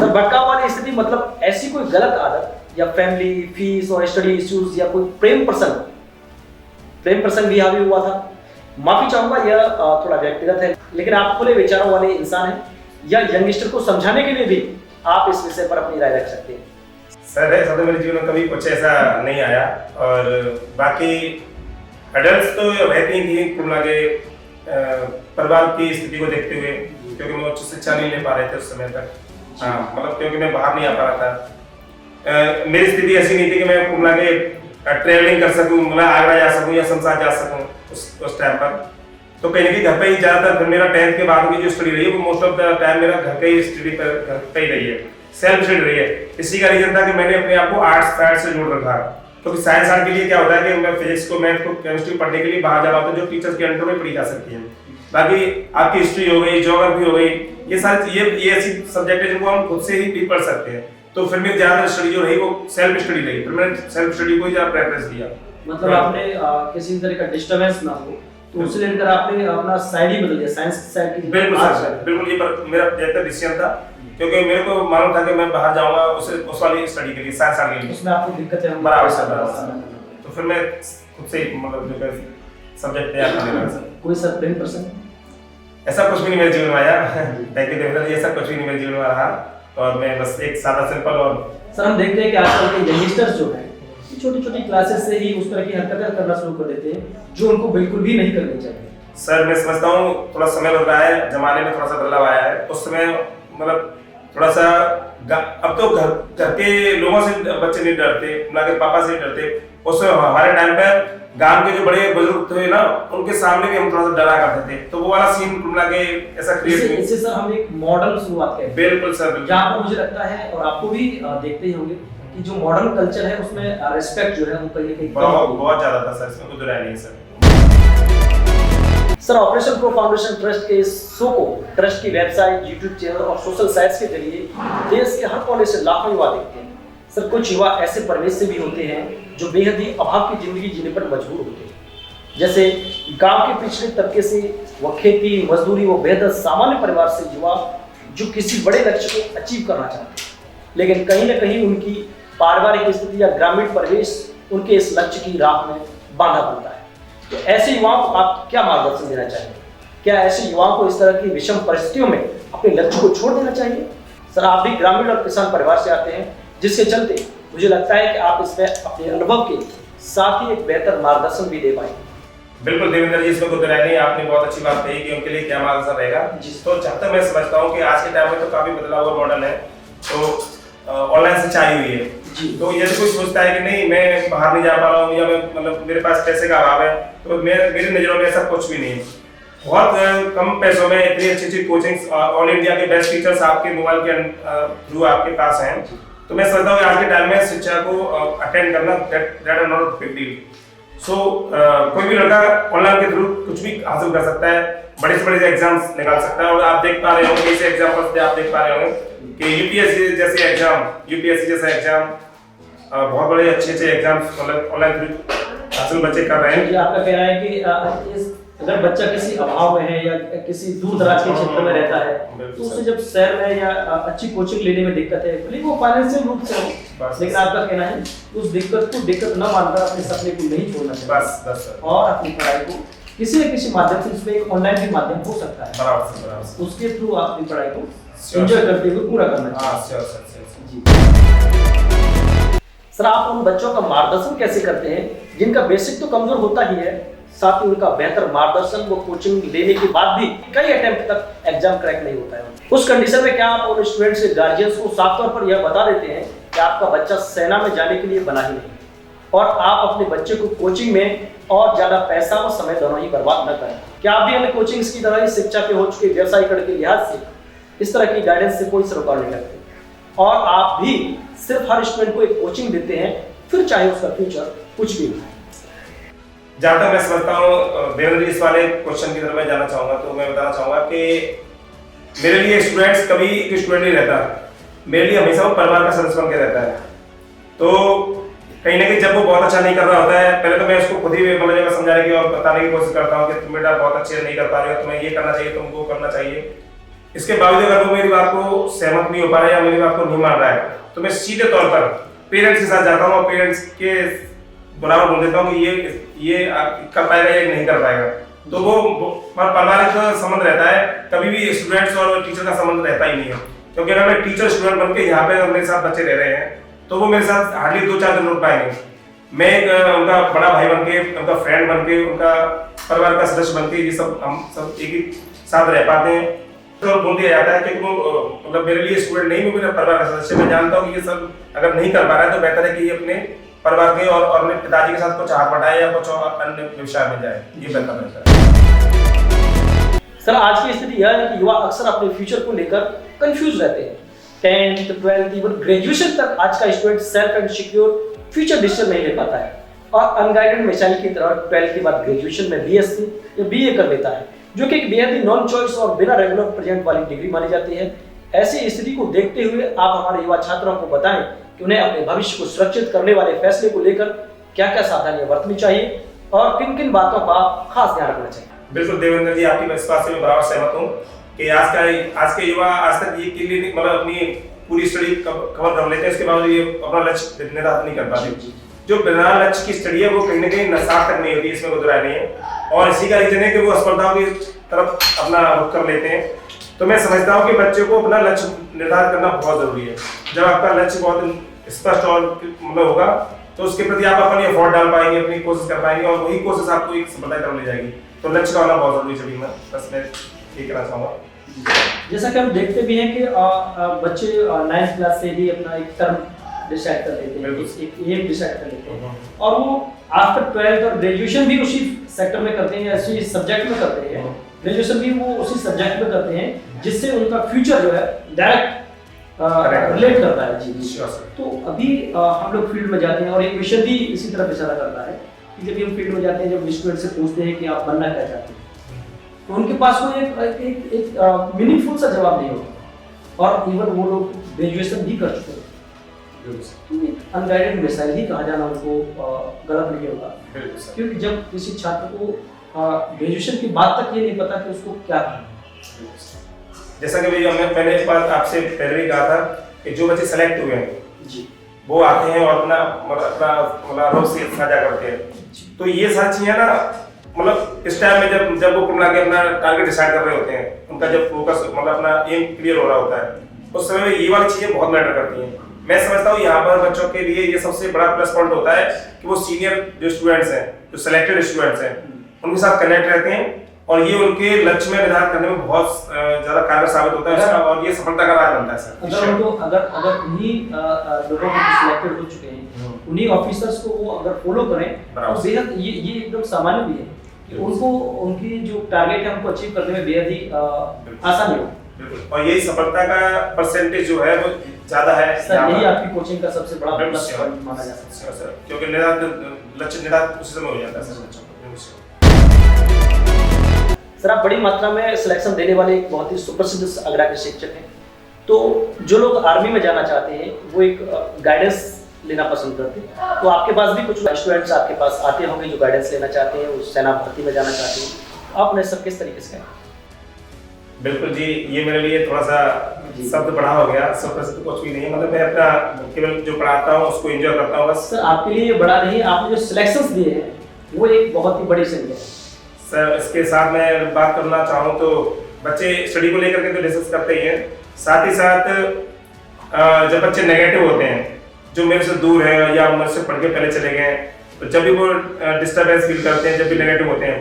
भटकाव वाली स्थिति मतलब ऐसी कोई गलत आदत या फैमिली, फीस और स्टडी इश्यूज या कोई प्रेम प्रसंग भी हावी हुआ था? माफी चाहूंगा, यह थोड़ा व्यक्तिगत है, लेकिन आप खुले विचारों वाले इंसान हैं, या यंगस्टर को समझाने के लिए भी आप इस विषय पर अपनी राय रख सकते हैं। सर ऐसा तो मेरे जीवन में कभी कुछ ऐसा नहीं आया, और बाकी एडल्ट्स तो रहती ही थी कुल मिला के परिवार की स्थिति को देखते हुए, क्योंकि मैं उच्च शिक्षा नहीं ले पा रहे थे उस समय तक। हाँ, मतलब क्योंकि मैं बाहर नहीं आ पा रहा था। मेरी स्थिति ऐसी नहीं थी कि मैं कुल मिला के ट्रेवलिंग कर सकूं, मतलब आगरा जा सकूं या शमशाद जा सकूं उस टाइम पर। तो कहीं ना कहीं घर पे ही ज़्यादातर, फिर मेरा 10th के बाद की जो स्टडी रही है वो मोस्ट ऑफ द टाइम मेरा घर पे ही स्टडी घर पे ही रही है, सेल्फ स्टडी रही है। इसी का रीजन था कि मैंने अपने आप को आर्ट्स साइड से जोड़ रखा, क्योंकि साइंस आर्ट के लिए क्या होता है कि मैं फिजिक्स को, मैथ को, केमिस्ट्री पढ़ने के लिए बाहर जा रहा हूँ जो टीचर्स के अंडर में पढ़ी जा सकती है। बाकी आपकी हिस्ट्री हो गई, ज्योग्राफी हो गई, ये सारी ये ऐसी सब्जेक्ट है जिनको हम खुद से ही पढ़ सकते हैं। तो फिर मेरी ज़्यादातर स्टडी जो रही वो सेल्फ स्टडी रही, फिर मैंने सेल्फ स्टडी को ही ज़्यादा प्रेफरेंस दिया। मतलब आपने किसी तरह का डिस्टरबेंस ना हो तो उससे लेकर आपने अपना साइड ही बदल दिया, साइंस साइड की। बिल्कुल सर, बिल्कुल ये मेरा बेहतर डिसीजन था, क्योंकि मेरे को मालूम था कि मैं बाहर जाऊंगा उस वाली स्टडी के लिए, साइंस के लिए। उसमें आपको दिक्कत है बराबर सर। तो फिर मैं खुद से मतलब जो सब्जेक्ट तैयार करने लगा सर। कोई सर प्रेम प्रसंग ऐसा कुछ भी नहीं मेरे जीवन में आया, थैंक यू देवेंद्र जी, ऐसा कुछ भी नहीं मेरे जीवन में रहा, और मैं बस एक सादा सिंपल। और सर हम देखते हैं कि आजकल के यंगस्टर्स जो हैं छोटी छोटी क्लासेस से ही उस तरह की हरकतें करना शुरू कर देते हैं जो उनको बिल्कुल भी नहीं करनी चाहिए। सर मैं समझता हूँ थोड़ा समय बदल रहा है, जमाने में थोड़ा सा बदलाव आया है। उस समय मतलब थोड़ा सा अब तो घर के लोगों से बच्चे नहीं डरते, ना के पापा से डरते। उस समय हमारे टाइम पे गांव के जो बड़े बुजुर्ग थे ना, उनके सामने भी हम थोड़ा सा डरा करते थे, तो वो वाला सीन मिला के ऐसा क्रिएट हुआ। इससे सर हम एक मॉडर्न शुरुआत करें। बिल्कुल सर, जहाँ पर मुझे लगता है और आपको भी देखते ही होंगे कि जो मॉडर्न कल्चर है उसमें रिस्पेक्ट जो है वो कहीं ना कहीं बहुत ज्यादा था सर, इसमें कोई राय नहीं sir. Sir operation pro foundation trust के इस शो को ट्रस्ट की वेबसाइट, यूट्यूब चैनल और सोशल साइट्स के जरिए देश के हर कोने से लाखों युवा देखते हैं। सर कुछ युवा ऐसे परिवेश से भी होते हैं जो बेहद ही अभाव की जिंदगी जीने पर मजबूर होते हैं, जैसे गांव के पिछड़े तबके से व खेती मजदूरी व बेहद सामान्य परिवार से युवा जो किसी बड़े लक्ष्य को अचीव करना चाहते हैं, लेकिन कहीं ना कहीं उनकी पारिवारिक स्थिति या ग्रामीण परिवेश उनके इस लक्ष्य की राह में बाधा बनता है। तो ऐसे युवाओं को आप क्या मार्गदर्शन देना चाहेंगे? क्या ऐसे युवाओं को इस तरह की विषम परिस्थितियों में अपने लक्ष्य को छोड़ देना चाहिए? सर आप भी ग्रामीण और किसान परिवार से आते हैं, जिसके चलते मुझे लगता है कि आप इसमें अपने अनुभव के साथ ही एक बेहतर मार्गदर्शन भी दे पाएंगे। बिल्कुल देवेंद्र जी, इसमें कोई राय नहीं, आपने बहुत अच्छी बात कही कि उनके लिए क्या मार्गदर्शन रहेगा। तो जब तक मैं समझता हूँ कि आज के टाइम में तो काफी बदला हुआ मॉडल है, तो ऑनलाइन शिक्षा आई हुई है। तो यदि कोई सोचता है कि नहीं मैं बाहर नहीं जा पा रहा हूँ या मैं मतलब मेरे पास पैसे का अभाव है, तो मेरी नज़रों में ऐसा कुछ भी नहीं है। बहुत कम पैसों में इतनी अच्छी अच्छी कोचिंग्स, ऑल इंडिया के बेस्ट टीचर्स आपके मोबाइल के थ्रू आपके पास हैं। तो मैं समझता हूँ कि आज के टाइम में शिक्षा को अटेंड करना that are not big deal. So कोई भी लड़का ऑनलाइन के थ्रू कुछ भी हासिल कर सकता है, बड़े से बड़े एग्जाम्स निकाल सकता है। और आप देख पा रहे होंगे ऐसे एग्जाम्पल्स आप देख पा रहे होंगे कि यूपीएससी जैसा एग्जाम बहुत बड़े अच्छे एग्जाम्स मतलब ऑनलाइन थ्रू हासिल बच्चे कर रहे हैं। आपका कहना है कि अगर बच्चा किसी अभाव में है या किसी दूर दराज के क्षेत्र में रहता है, तो उसे जब शहर में या अच्छी कोचिंग लेने में दिक्कत है, भले वो फाइनेंशियल रूप से हो, लेकिन आपका कहना है उस दिक्कत को दिक्कत न मानकर अपने सपने को नहीं छोड़ना चाहिए और अपनी पढ़ाई को किसी न किसी माध्यम से, उसमें एक ऑनलाइन भी माध्यम हो सकता है, बराबर उसके थ्रू आप अपनी पढ़ाई को एंजॉय करते हुए पूरा करना चाहिए। जी सर, आप उन बच्चों का मार्गदर्शन कैसे करते हैं जिनका बेसिक तो कमजोर होता ही है, साथ ही उनका बेहतर मार्गदर्शन वो कोचिंग लेने के बाद भी कई अटेम्प्ट तक एग्जाम क्रैक नहीं होता है? उस कंडीशन में क्या आप उन स्टूडेंट्स के गार्जियंस को साफ तौर पर यह बता देते हैं कि आपका बच्चा सेना में जाने के लिए बना ही नहीं, और आप अपने बच्चे को कोचिंग में और ज्यादा पैसा और समय दोनों ही बर्बाद न करें? क्या आप भी अन्य कोचिंग्स की तरह ही शिक्षा के हो चुके व्यवसायीकरण के लिहाज से इस तरह की गाइडेंस से कोई सरोकार नहीं करते, और आप भी सिर्फ हर स्टूडेंट को एक कोचिंग देते हैं, फिर चाहे उसका फ्यूचर कुछ भी हो? जहाँ तक मैं समझता हूँ देवेंद्र जी, इस वाले क्वेश्चन की तरफ मैं जाना चाहूँगा, तो मैं बताना चाहूँगा कि मेरे लिए स्टूडेंट्स कभी स्टूडेंट नहीं रहता, मेरे लिए हमेशा वो परिवार का सदस्य बन के रहता है। तो कहीं ना कहीं जब वो बहुत अच्छा नहीं कर रहा होता है, पहले तो मैं उसको खुद ही मतलब समझाने की और बताने की कोशिश करता हूँ कि तुम बेटा बहुत अच्छे नहीं कर पा रहे हो, तुम्हें ये करना चाहिए, तुमको करना चाहिए। इसके बावजूद अगर वो मेरी बात को सहमत नहीं हो पा रहा है या मेरी बात को नहीं मान रहा है, तो मैं सीधे तौर पर पेरेंट्स के साथ जाता हूँ और पेरेंट्स के बराबर बोल देता हूँ कि ये कर पाएगा या नहीं कर पाएगा। तो वो पारिवारिक संबंध रहता है, कभी भी स्टूडेंट्स और टीचर का संबंध रहता ही नहीं है। क्योंकि अगर मैं टीचर स्टूडेंट बन के यहाँ पे मेरे साथ बच्चे रह रहे हैं, तो वो मेरे साथ हार्डली 2-4 दिन रुक पाएंगे। मैं उनका बड़ा भाई बन के, उनका फ्रेंड बन के, उनका परिवार का सदस्य बन के, ये सब हम सब एक ही साथ रह पाते हैं। तो बोल दिया जाता है कि वो मतलब मेरे लिए स्टूडेंट नहीं, वो मेरा परिवार का सदस्य। मैं जानता हूँ कि ये सब अगर नहीं कर पा रहा है तो बेहतर है कि ये अपने परिवार के और अपने पिताजी के साथ कुछ हाथ बटाए या कुछ अन्य विषय में जाए, ये बेहतर रहता है। सर आज की स्थिति यह है कि युवा अक्सर अपने फ्यूचर को लेकर कंफ्यूज रहते हैं। 10th, 12th, इवन ग्रेजुएशन तक आज का student self and secure future decision नहीं ले पाता है, और अनगाइडेड मिसाइल की तरह 12th के बाद ग्रेजुएशन में BSc या BA कर लेता है, जो कि एक बेहद ही नॉन चॉइस और बिना रेगुलर प्रेजेंट वाली डिग्री मानी जाती है। ऐसी स्थिति को देखते हुए आप हमारे युवा छात्रों को बताएं कि उन्हें अपने भविष्य को सुरक्षित करने वाले फैसले को लेकर क्या क्या सावधानियां बरतनी चाहिए और किन किन बातों का खास ध्यान रखना चाहिए? बिल्कुल देवेंद्र जी, आपकी इस बात से मैं बराबर सहमत हूँ कि आज के युवा आज तक ये के लिए मतलब अपनी पूरी स्टडी कवर कर लेते हैं, इसके बावजूद ये अपना लक्ष्य निर्धारित नहीं कर पाते। जो बिना लक्ष्य की स्टडी है वो कहीं ना कहीं सार्थक नहीं होती, इसमें कोई राय नहीं है। और इसी का रीजन है कि वो स्पर्धाओं की तरफ अपना रुख कर लेते हैं। तो मैं समझता हूँ कि बच्चों को अपना लक्ष्य निर्धारित करना बहुत जरूरी है। जब आपका लक्ष्य बहुत स्पष्ट और मतलब होगा तो उसके प्रति आप अपनी एफर्ट डाल पाएंगे, अपनी कोशिश कर पाएंगे और वही कोशिश आपको एक सफलता की तरफ ले जाएगी। तो लक्ष्य का होना बहुत जरूरी है सभी में, बस मैं ये कहना चाहूँगा। जैसा कि हम देखते भी हैं कि बच्चे 9th क्लास से ही अपना एक टर्म डिसाइड कर लेते हैं, एक एम डिसाइड कर लेते हैं और वो आफ्टर 12th और ग्रेजुएशन भी उसी सेक्टर में करते हैं या उसी सब्जेक्ट में करते हैं। ग्रेजुएशन भी वो उसी सब्जेक्ट में करते हैं जिससे उनका फ्यूचर जो है डायरेक्ट रिलेट करता है। जी तो अभी हम लोग फील्ड में जाते हैं और एक क्वेश्चन भी इसी तरफ इशारा करता है कि जब हम फील्ड में जाते हैं, जब स्टूडेंट से पूछते हैं कि आप बनना क्या चाहते हैं, तो उनके पास वो एक मीनिंगफुल सा जवाब नहीं होता और इवन वो लोग ग्रेजुएशन भी कर चुके हैं। तो अनगाइडेड मिसाइल ही कहा जाना उनको गलत नहीं होगा, क्योंकि जब किसी छात्र को ग्रेजुएशन की बात तक ये नहीं पता कि उसको क्या करना। जैसा कि मैंने इस बात आपसे पहले भी कहा था कि जो बच्चे सेलेक्ट हुए हैं जी वो आते हैं और अपना अनुभव से साझा करते हैं। तो ये सारी चीजें ना मतलब इस टाइम में जब वो कुल अपना टारगेट डिसाइड कर रहे होते हैं, उनका जब फोकस मतलब अपना एम क्लियर हो रहा होता है, उस समय में ये वाली चीजें बहुत मैटर करती हैं। मैं समझता हूँ यहाँ पर बच्चों के लिए ये सबसे बड़ा प्लस पॉइंट होता है कि वो सीनियर जो स्टूडेंट्स हैं, जो सिलेक्टेड स्टूडेंट्स हैं, उनके साथ कनेक्ट रहते हैं और ये उनके लक्ष्य में निर्धारित करने में बहुत ज्यादा कारगर साबित होता है और ये सफलता का राज बनता है सर। अगर उन्हीं लोगों को सिलेक्टेड हो चुके हैं, उन्हीं ऑफिसर्स को वो अगर फॉलो करें तो बेहद ये एकदम सामान्य भी है कि उनको उनकी जो टारगेट है उनको अचीव करने में बेहद ही आसानी हो। और यही सफलता का परसेंटेज जो है वो ज्यादा है सर। यही आपकी कोचिंग का सबसे बड़ा प्लस पॉइंट माना जा सकता है सर, क्योंकि लक्ष्य निर्धारित उसी समय हो जाता है सर। सर आप बड़ी मात्रा में सिलेक्शन देने वाले एक बहुत ही सुप्रसिद्ध आगरा के शिक्षक हैं, तो जो लोग आर्मी में जाना चाहते हैं वो एक गाइडेंस लेना पसंद करते हैं, तो आपके पास भी कुछ स्टूडेंट्स आपके पास आते होंगे जो गाइडेंस लेना चाहते हैं, उस सेना भर्ती में जाना चाहते हैं, आप उन्हें सब किस तरीके से कहें? बिल्कुल जी, ये मेरे लिए थोड़ा सा शब्द बड़ा हो गया, सुप्रसिद्ध कुछ भी नहीं, मतलब मैं अपना केवल जो पढ़ाता हूँ उसको एंजॉय करता हूँ बस। सर आपके लिए ये बड़ा नहीं, आपने जो सिलेक्शंस दिए हैं वो एक बहुत ही बड़ी संख्या है सर। इसके साथ मैं बात करना चाहूँ तो बच्चे स्टडी को लेकर के तो डिस्कस करते ही हैं, साथ ही साथ जब बच्चे नेगेटिव होते हैं, जो मेरे से दूर है या मुझसे पढ़ के पहले चले गए, तो जब भी वो डिस्टर्बेंस फील करते हैं, जब भी नेगेटिव होते हैं,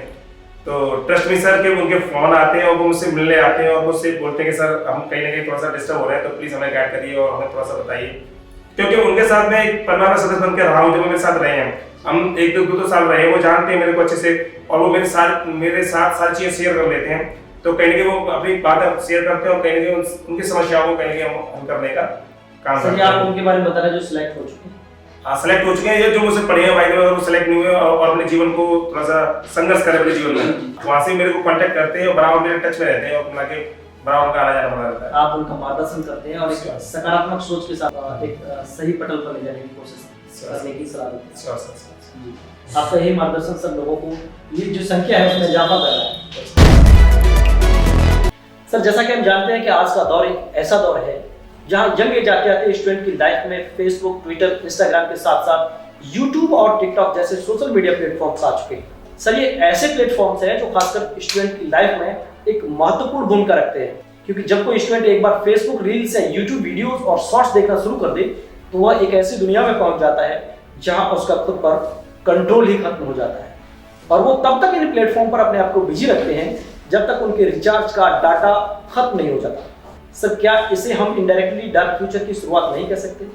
तो ट्रस्ट मी सर के उनके फोन आते हैं और वो मुझसे मिलने आते हैं और मुझसे बोलते हैं कि सर हम कहीं ना कहीं थोड़ा सा डिस्टर्ब हो रहे हैं, तो प्लीज हमें गाइड करिए और हमें थोड़ा सा बताइए। क्योंकि उनके साथ मैं एक परिवार का सदस्य बन के रहा हूँ, जो मेरे साथ रहे हैं, हम 1-2 साल रहे, वो जानते हैं मेरे को अच्छे से और वो मेरे साथ सारी चीजें शेयर कर लेते हैं। तो कहीं ना कहीं वो अपनी बातें शेयर करते हैं और कहीं ना कहीं उनकी समस्याओं को कहीं ना कहीं हम करने का काम करते हैं। आप उनके बारे में बता रहे हैं जो सिलेक्ट हो चुके हैं? हाँ, सिलेक्ट हो चुके हैं, ये जो मुझसे पढ़े हैं भाई, अगर वो सिलेक्ट नहीं हुए और अपने जीवन को थोड़ा सा संघर्ष करें अपने जीवन में, वहाँ से मेरे को कांटेक्ट करते हैं और बराबर मेरे टच में रहते हैं और अपना के बराबर उनका आना जाना बना रहता है। आप उनका मार्गदर्शन करते हैं और एक सकारात्मक सोच के साथ एक सही पटल पर ले जाने की कोशिश करने की सलाह देते हैं। आपका यही मार्गदर्शन सब लोगों को ये जो संख्या है उसमें इजाफा कर रहा है। सर जैसा कि हम जानते हैं कि आज का दौर एक ऐसा दौर है जहां यंग एज आते आते स्टूडेंट की लाइफ में फेसबुक, ट्विटर, इंस्टाग्राम के साथ साथ यूट्यूब और टिकटॉक जैसे सोशल मीडिया प्लेटफॉर्म्स आ चुके हैं। सर ये ऐसे प्लेटफॉर्म्स हैं जो खासकर स्टूडेंट की लाइफ में एक महत्वपूर्ण भूमिका रखते हैं, क्योंकि जब कोई स्टूडेंट एक बार फेसबुक रील्स या यूट्यूब वीडियोस और शॉर्ट्स देखना शुरू कर दे तो वह एक ऐसी दुनिया में पहुंच जाता है जहां उसका खुद पर कंट्रोल ही खत्म हो जाता है और वो तब तक इन प्लेटफॉर्म पर अपने आप को बिजी रखते हैं जब तक उनके रिचार्ज का डाटा खत्म नहीं हो जाता। सर क्या इसे हम इनडायरेक्टली डार्क फ्यूचर की शुरुआत नहीं कर सकते?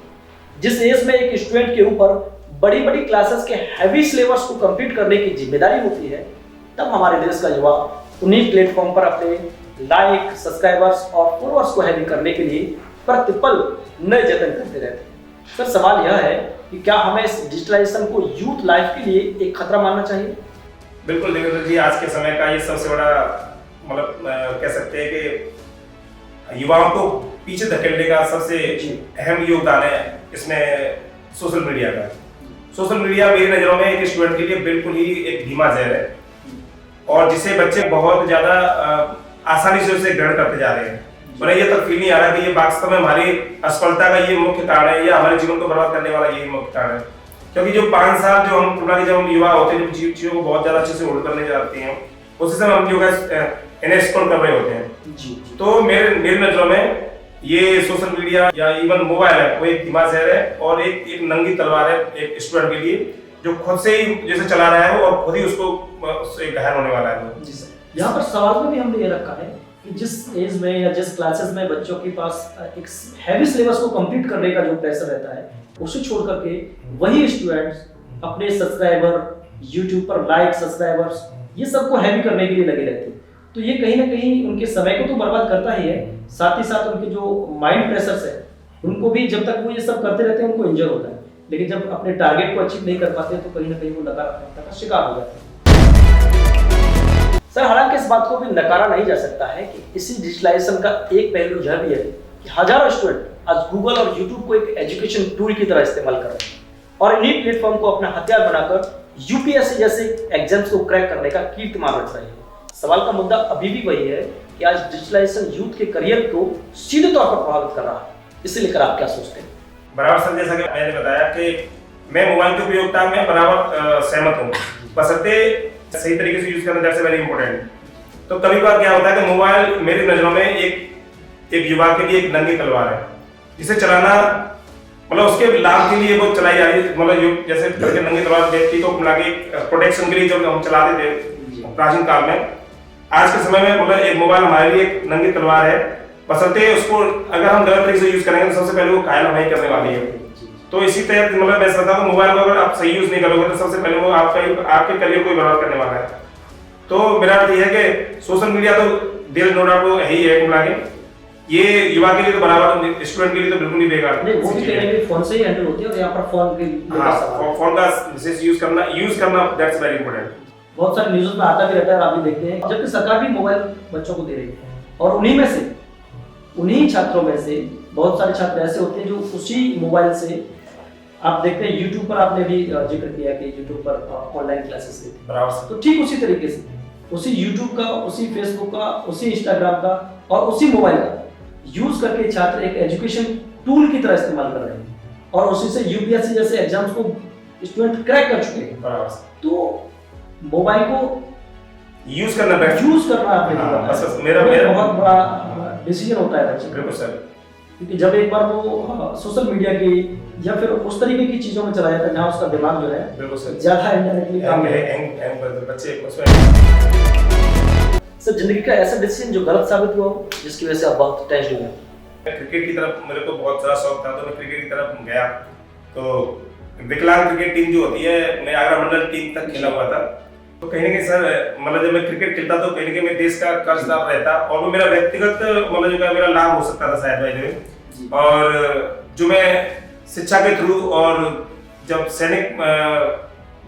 जिस एज में एक स्टूडेंट के ऊपर बड़ी बड़ी क्लासेस के हैवी सिलेबस को कंप्लीट करने की जिम्मेदारी होती है, तब हमारे देश का युवा उन्हीं प्लेटफॉर्म पर अपने लाइक, सब्सक्राइबर्स और फॉलोअर्स को हैवी करने के लिए प्रतिपल नए जतन करते रहते हैं। सर सवाल यह है कि क्या हमें इस डिजिटलाइजेशन को यूथ लाइफ के लिए एक खतरा मानना चाहिए? बिल्कुल देवेंद्र जी, आज के समय का ये सबसे बड़ा मतलब कह सकते हैं कि युवाओं को पीछे धकेलने का सबसे अहम योगदान है इसमें सोशल मीडिया का। सोशल मीडिया मेरी नज़रों में एक स्टूडेंट के लिए बिल्कुल ही एक धीमा जहर है, और जिसे बच्चे बहुत ज़्यादा आसानी से उसे ग्रहण करते जा रहे हैं। उन्हें ये तक फील नहीं आ रहा कि ये वास्तव में हमारी असफलता का ये मुख्य कारण है, या हमारे जीवन को बर्बाद करने वाला यही मुख्य कारण है। क्योंकि जो 5 साल जो हम युवा होते हैं, जब चीज़ों को बहुत ज़्यादा अच्छे से होल्ड करने जाते हैं, उसी समय हम योगा इन्हें एक्सप्लोर कर रहे होते हैं। तो मेरी नज़रों में ये सोशल मीडिया या इवन मोबाइल है, वो एक धीमा जहर है और एक नंगी तलवार है एक स्टूडेंट के लिए, जो खुद से ही जैसे चला रहा है वो और खुद ही उसको घायल होने वाला है। जी सर, यहाँ पर सवाल में भी हमने ये रखा है कि जिस एज में या जिस क्लासेस में बच्चों के पास एक हैवी सिलेबस को कंप्लीट करने का जो प्रेशर रहता है, उसे छोड़ करके वही स्टूडेंट्स अपने सब्सक्राइबर, यूट्यूब पर लाइक, सब्सक्राइबर्स, ये सबको हैवी करने के लिए लगे रहते हैं। तो ये कहीं ना कहीं उनके समय को तो बर्बाद करता ही है, साथ ही साथ उनके जो माइंड प्रेशर्स है उनको भी, जब तक वो ये सब करते रहते हैं उनको इंजर होता है, लेकिन जब अपने टारगेट को अचीव नहीं कर पाते तो कहीं ना कहीं वो नकारात्मकता का शिकार हो जाते हैं। सर, हालांकि इस बात को भी नकारा नहीं जा सकता है कि इसी डिजिटलाइजेशन का एक पहलू यह भी है कि हजारों स्टूडेंट आज गूगल और यूट्यूब को एक एजुकेशन टूल की तरह इस्तेमाल कर रहे हैं और इन्हीं प्लेटफॉर्म को अपना हथियार बनाकर यूपीएससी जैसे एग्जाम्स को क्रैक करने का कीर्तिमान रच रहे हैं। सवाल का मुद्दा अभी भी वही है कि आज डिजिटलाइजेशन यूथ के करियर को सीधे तौर पर प्रभावित कर रहा है, इसे लेकर आप क्या सोचते हैं? बराबर सर, जैसा कि मैंने बताया कि मैं मोबाइल की उपयोगिता में बराबर सहमत हूँ, बशर्ते सही तरीके से यूज करना दैट्स वेरी इंपॉर्टेंट। तो कभी बार क्या होता है कि मोबाइल मेरी नजरों में एक युवा के लिए एक नंगी तलवार है, जिसे चलाना मतलब उसके लाभ के लिए वो चलाई जा रही है। मतलब जैसे नंगी तलवार व्यक्ति को मिला के प्रोटेक्शन के लिए जब हम चलाते थे प्राचीन काल में, आज के समय में मतलब एक मोबाइल हमारे लिए एक नंगी तलवार है, बशर्ते उसको अगर हम गलत तरीके से यूज करेंगे तो सबसे पहले वो घायल हमें करने वाली है। तो इसी तरह मतलब मैं समझता हूँ मोबाइल को अगर आप सही यूज नहीं करोगे तो सबसे पहले वो आपके करियर को बर्बाद करने वाला है। तो मेरा अर्थ ये है कि सोशल मीडिया तो देर नो डाउट है ही है, मिला के ये युवा के लिए तो बराबर, स्टूडेंट के लिए तो बिल्कुल नहीं बेकार नहीं, वो भी कह रहे हैं फोन से ही हैंडल होती है और यहाँ पर फोन का विशेष यूज करना दैट्स वेरी इंपॉर्टेंट। बहुत सारे न्यूज़ में आता भी रहता है और आप भी देखते हैं, जबकि सरकार भी मोबाइल बच्चों को दे रही है और उन्हीं छात्रों में से बहुत सारे छात्र ऐसे होते हैं जो उसी मोबाइल से, आप देखते हैं यूट्यूब पर आपने भी जिक्र किया कि यूट्यूब पर ऑनलाइन क्लासेस लेते हैं, तो ठीक उसी तरीके से उसी यूट्यूब का, उसी फेसबुक का, उसी इंस्टाग्राम का और उसी मोबाइल का यूज करके छात्र एक एजुकेशन टूल की तरह इस्तेमाल कर रहे हैं और उसी से यूपीएससी जैसे एग्जाम्स को स्टूडेंट क्रैक कर चुके हैं। तो मोबाइल को यूज करना बस मेरा बहुत बड़ा डिसीजन होता है बच्चे का, क्योंकि जब एक बार वो सोशल मीडिया की या फिर उस तरीके की चीजों में चला जाता है जहाँ उसका दिमाग जो है ज्यादा इंटरनेटली काम सर, जिंदगी का ऐसा डिसीजन जो गलत साबित हुआ हो जिसकी वजह से आप बहुत टेंशन हुए? क्रिकेट की तरफ मेरे को बहुत ज़्यादा शौक था, तो मैं क्रिकेट की तरफ गया। तो विकलांग क्रिकेट टीम जो होती है, मैं आगरा मंडल टीम तक खेला हुआ था। तो कहीं ना कहीं सर मतलब जब मैं क्रिकेट खेलता तो कहीं ना कहीं मैं देश का कर्जदार रहता और वो मेरा व्यक्तिगत मतलब जो मेरा लाभ हो सकता था शायद भाई। और जो मैं शिक्षा के थ्रू और जब सैनिक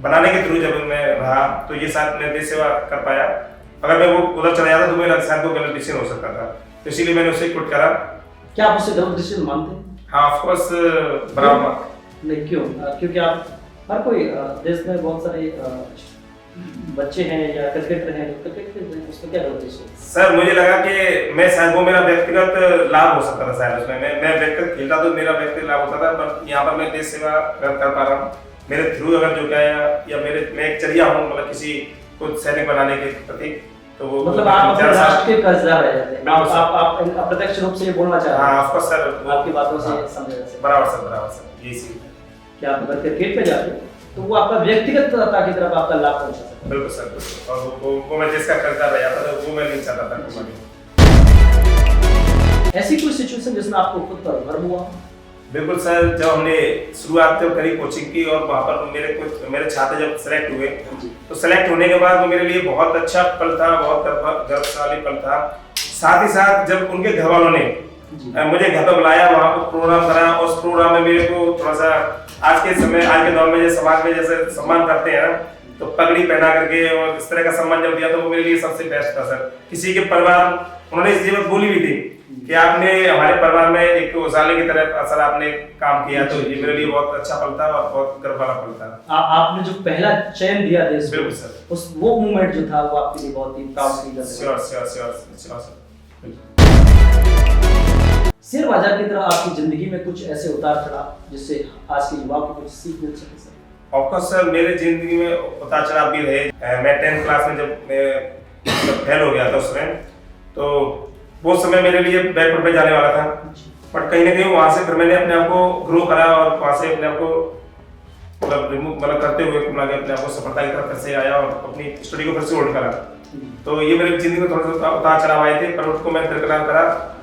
बनाने के थ्रू जब मैं रहा तो ये साथ मैं देश सेवा कर पाया। अगर मैं वो उधर चला जाता तो मेरा शायद वो गलत डिसीजन हो सकता था, तो इसीलिए मैंने उसे क्विट करा। क्या आप उसे गलत डिसीजन मानते हैं? हाँ, ऑफ कोर्स बराबर। नहीं, क्यों? क्योंकि आप हर कोई देश में बहुत सारे बच्चे हैं या क्रिकेटर हैं जो क्रिकेट खेलते हैं, उसमें क्या गलत डिसीजन? सर मुझे लगा कि मैं शायद वो मेरा व्यक्तिगत लाभ हो सकता था शायद उसमें, मैं व्यक्तिगत खेलता तो मेरा व्यक्तिगत लाभ होता था, पर यहाँ पर मैं देश सेवा कर पा रहा हूँ। मेरे थ्रू अगर जो क्या या मैं एक चर्या हूँ मतलब किसी को सैनिक बनाने के प्रति, तो वो मतलब आप अपने राष्ट्र के कर्जदार रह जाते हैं। आप अप्रत्यक्ष रूप से ये बोलना चाह रहे हैं? हाँ, ऑफ कोर्स सर, आपकी बातों से समझ रहे हैं। बराबर सर, यही सी कि आप अगर क्रिकेट पे जाते हैं तो वो आपका व्यक्तिगतता की तरफ आपका लाभ पहुंचा सकता है। बिल्कुल सर, बिल्कुल। और वो मैं जिसका कर्जदार रह जाता था वो मैं नहीं चाहता था। ऐसी कोई सिचुएशन जिसमें आपको खुद पर गर्व हुआ? बिल्कुल सर, जब हमने शुरुआत जब करी कोचिंग की और वहाँ पर मेरे छात्र जब सेलेक्ट हुए तो सेलेक्ट होने के बाद वो मेरे लिए बहुत अच्छा पल था, बहुत गर्वशाली पल था। साथ ही साथ जब उनके घर वालों ने मुझे घर पर बुलाया, वहाँ पर प्रोग्राम करा और उस प्रोग्राम में मेरे को थोड़ा सा आज के दौर में जैसे समाज में जैसे सम्मान करते हैं ना, तो पगड़ी पहना करके और इस तरह का सम्मान जब दिया तो वो मेरे लिए सबसे बेस्ट था सर। किसी के परिवार उन्होंने इस जीवन बोली भी थी कि आपने हमारे परिवार में एक उजाले की तरह असल आपने काम किया, तो ये मेरे लिए बहुत अच्छा पल था और बहुत गर्व वाला पल था। आपने जो पहला चयन दिया देश बिल्कुल को, सर। उस वो मूवमेंट जो था वो आपके लिए बहुत ही प्राउड फील करने sure sure sure sure sir. Share बाजार की तरह आपकी जिंदगी में कुछ ऐसे उतार चढ़ाव जिससे आज के युवाओं को कुछ सीख मिल सके सर? ऑफकोर्स सर, मेरे जिंदगी में उतार चढ़ाव भी रहे। मैं 10th क्लास में जब फेल हो गया था उस समय, तो वो समय मेरे लिए बैकवर्ड पे जाने वाला था, बट कहीं ना कहीं वहां से फिर मैंने अपने आप को ग्रो करा और वहां से अपने आप को मतलब करते हुए अपने आप को सफलता की तरफ फिर से आया और अपनी स्टडी को फिर से होल्ड करा। तो ये मेरी जिंदगी में थोड़ा सा उतार चढ़ाव आए थे, पर उसको मैं बरकरार करा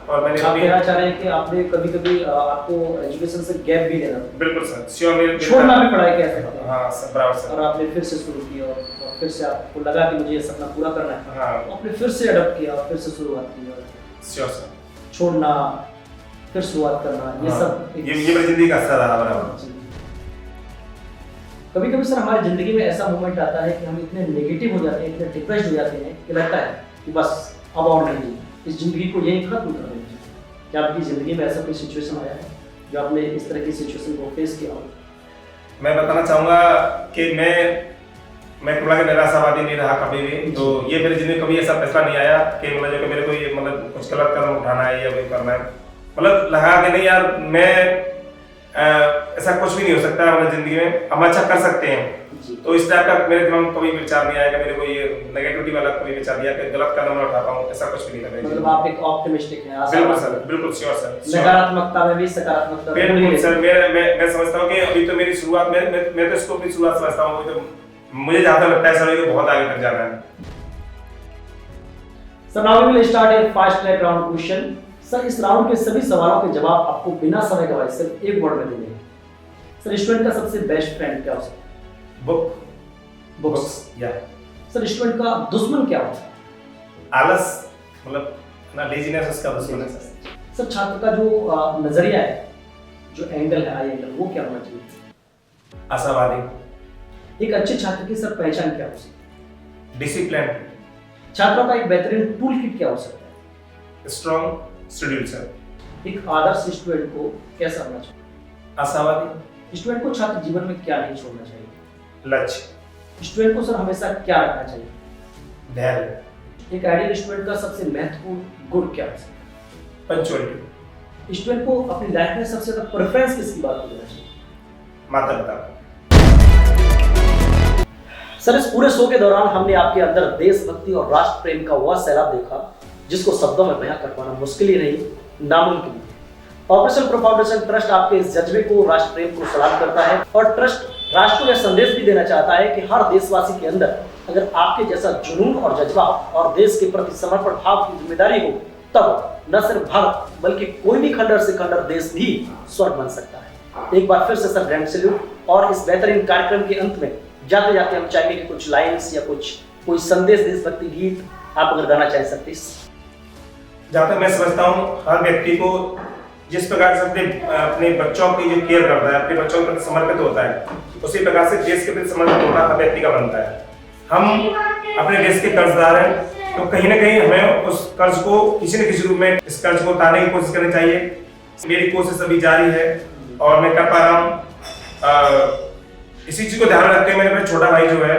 और मैंने आप कहना चाह रहे हैं कि आपने कभी-कभी आपको एजुकेशन से गैप भी लेना पड़ा? बिल्कुल सर, श्योर। मेरे छोड़ना भी पड़ा है कह सकते हैं। हाँ सर, बराबर सर। और आपने फिर से शुरू किया और फिर से आपको लगा कि मुझे ये सपना पूरा करना है, हाँ तो आपने फिर से अडॉप्ट किया और फिर से शुरुआत की और श्योर सर। छोड़ना फिर शुरुआत करना, ये हाँ, सब ये मेरी जिंदगी का हिस्सा रहा बराबर। कभी कभी सर हमारी जिंदगी में ऐसा मोमेंट आता है कि हम इतने नेगेटिव हो जाते हैं, इतने डिप्रेस्ड हो जाते हैं कि लगता है कि बस अब और नहीं, इस जिंदगी को यही खत्म कर देना चाहिए। क्या आपकी जिंदगी में ऐसा कोई सिचुएशन आया है जो आपने इस तरह की सिचुएशन को फेस किया हो? मैं बताना चाहूंगा कि मैं थोड़ा निराशावादी नहीं रहा कभी भी, तो ये मेरी जिंदगी में कभी ऐसा फैसला नहीं आया कि मतलब जो कि मेरे को ये मतलब कुछ गलत कदम उठाना है या कोई करना है। मतलब लगा कि नहीं यार, मैं ऐसा कुछ भी नहीं हो सकता हमारी जिंदगी में, हम अच्छा कर सकते हैं। तो इस टाइप का मेरे दिमाग में कभी विचार नहीं आया कि मेरे को ये नेगेटिविटी वाला कभी विचार दिया कि गलत कदम मैं उठा पाऊं, ऐसा कुछ भी नहीं लगा। मतलब आप एक ऑप्टिमिस्टिक हैं, बिल्कुल सर, बिल्कुल श्योर सर। नकारात्मकता में भी सकारात्मकता बिल्कुल सर, मैं समझता हूं कि अभी तो मेरी शुरुआत मैं तो इसको अपनी शुरुआत समझता हूं, अभी तो मुझे ज्यादा लगता है सर, ये बहुत आगे तक जाना है। Sir now we will start a fast track round question. Sir इस राउंड के सभी सवालों के जवाब आपको बिना समय गवाए सिर्फ एक वर्ड में देने हैं। सर स्टूडेंट का सबसे बेस्ट फ्रेंड क्या हो सकता है? बुक्स। या सर स्टूडेंट का दुश्मन क्या होता है? आलस, मतलब ना लेजीनेस उसका दुश्मन है सर। सर छात्र का जो नजरिया है, जो एंगल है, आई एंगल, वो क्या होना चाहिए? आशावादी। एक अच्छे छात्र की सर पहचान क्या हो सकती है? डिसिप्लिन। छात्रों का एक बेहतरीन टूल किट क्या हो सकता है? Strong schedule sir. एक आदर्श स्टूडेंट को कैसा होना चाहिए? आशावादी। स्टूडेंट को छात्र जीवन में क्या नहीं छोड़ना चाहिए? लक्ष्य। स्टूडेंट को सर हमेशा क्या रखना चाहिए? धैर्य। एक आइडियल स्टूडेंट का सबसे महत्वपूर्ण गुण क्या हो सकता है? पंक्चुअलिटी। स्टूडेंट को अपनी लाइफ में सबसे ज्यादा प्रेफरेंस किसकी बात को देना चाहिए? माता पिता। सर इस पूरे शो के दौरान हमने आपके अंदर देशभक्ति और राष्ट्र प्रेम का वह सैलाब देखा जिसको शब्दों में बयां कर पाना मुश्किल ही नहीं, नामुमकिन है। ऑपरेशन प्रो फाउंडेशन ट्रस्ट आपके इस जज्बे को, राष्ट्र प्रेम को सलाम करता है और ट्रस्ट राष्ट्र को यह संदेश भी देना चाहता है कि हर देशवासी के अंदर अगर आपके जैसा जुनून और जज्बा और देश के प्रति समर्पण भाव की जिम्मेदारी हो, तब न सिर्फ भारत बल्कि कोई भी खंडर से खंडर देश भी स्वर्ग बन सकता है। एक बार फिर से सर ग्रैंड सैल्यूट। और इस बेहतरीन कार्यक्रम के अंत में जाते जाते हम चाहेंगे कि कुछ लाइन्स या कोई संदेश, देशभक्ति गीत आप अगर गाना चाहें सर प्लीज। जहाँ तक मैं समझता हूँ, हर व्यक्ति को जिस प्रकार से अपने बच्चों की जो केयर करता है, अपने बच्चों के प्रति समर्पित होता है, उसी प्रकार से देश के प्रति समर्पित होना हर व्यक्ति का बनता है। हम अपने देश के कर्जदार हैं, तो कहीं ना कहीं हमें उस कर्ज को किसी न किसी रूप में इस कर्ज को उतारने की कोशिश करनी चाहिए। मेरी कोशिश अभी जारी है और मैं कर पा रहा हूँ। इसी चीज को ध्यान में रखते हुए मैंने अपना छोटा भाई जो है,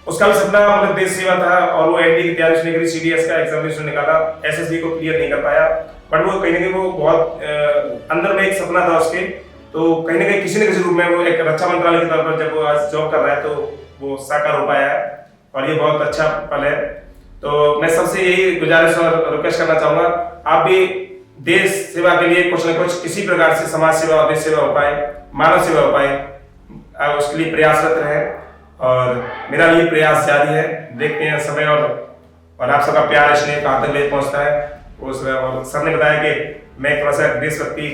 उसका भी सपना मतलब देश सेवा था और वो एनडी की तैयारी उसने करी, सीडीएस का एग्जामिनेशन निकाला, एसएसबी को क्लियर नहीं कर पाया, बट वो कहीं ना कहीं वो बहुत अंदर में एक सपना था उसके, तो कहीं ना कहीं किसी न किसी रूप में वो एक रक्षा मंत्रालय के तौर पर जब वो आज जॉब कर रहा है तो वो साकार हो पाया है और ये बहुत अच्छा पल है। तो मैं सबसे यही गुजारिश और रिक्वेस्ट करना चाहूंगा, आप भी देश सेवा के लिए कुछ न कुछ किसी प्रकार से समाज सेवा और देश सेवा हो पाए, मानव सेवा हो पाए, उसके लिए प्रयासरत रहे और मेरा ये प्रयास जारी है। देखते हैं समय और आप सबका प्यार स्नेह कहाँ तक ले पहुंचता है। और सर ने बताया कि मैं थोड़ा सा देशभक्ति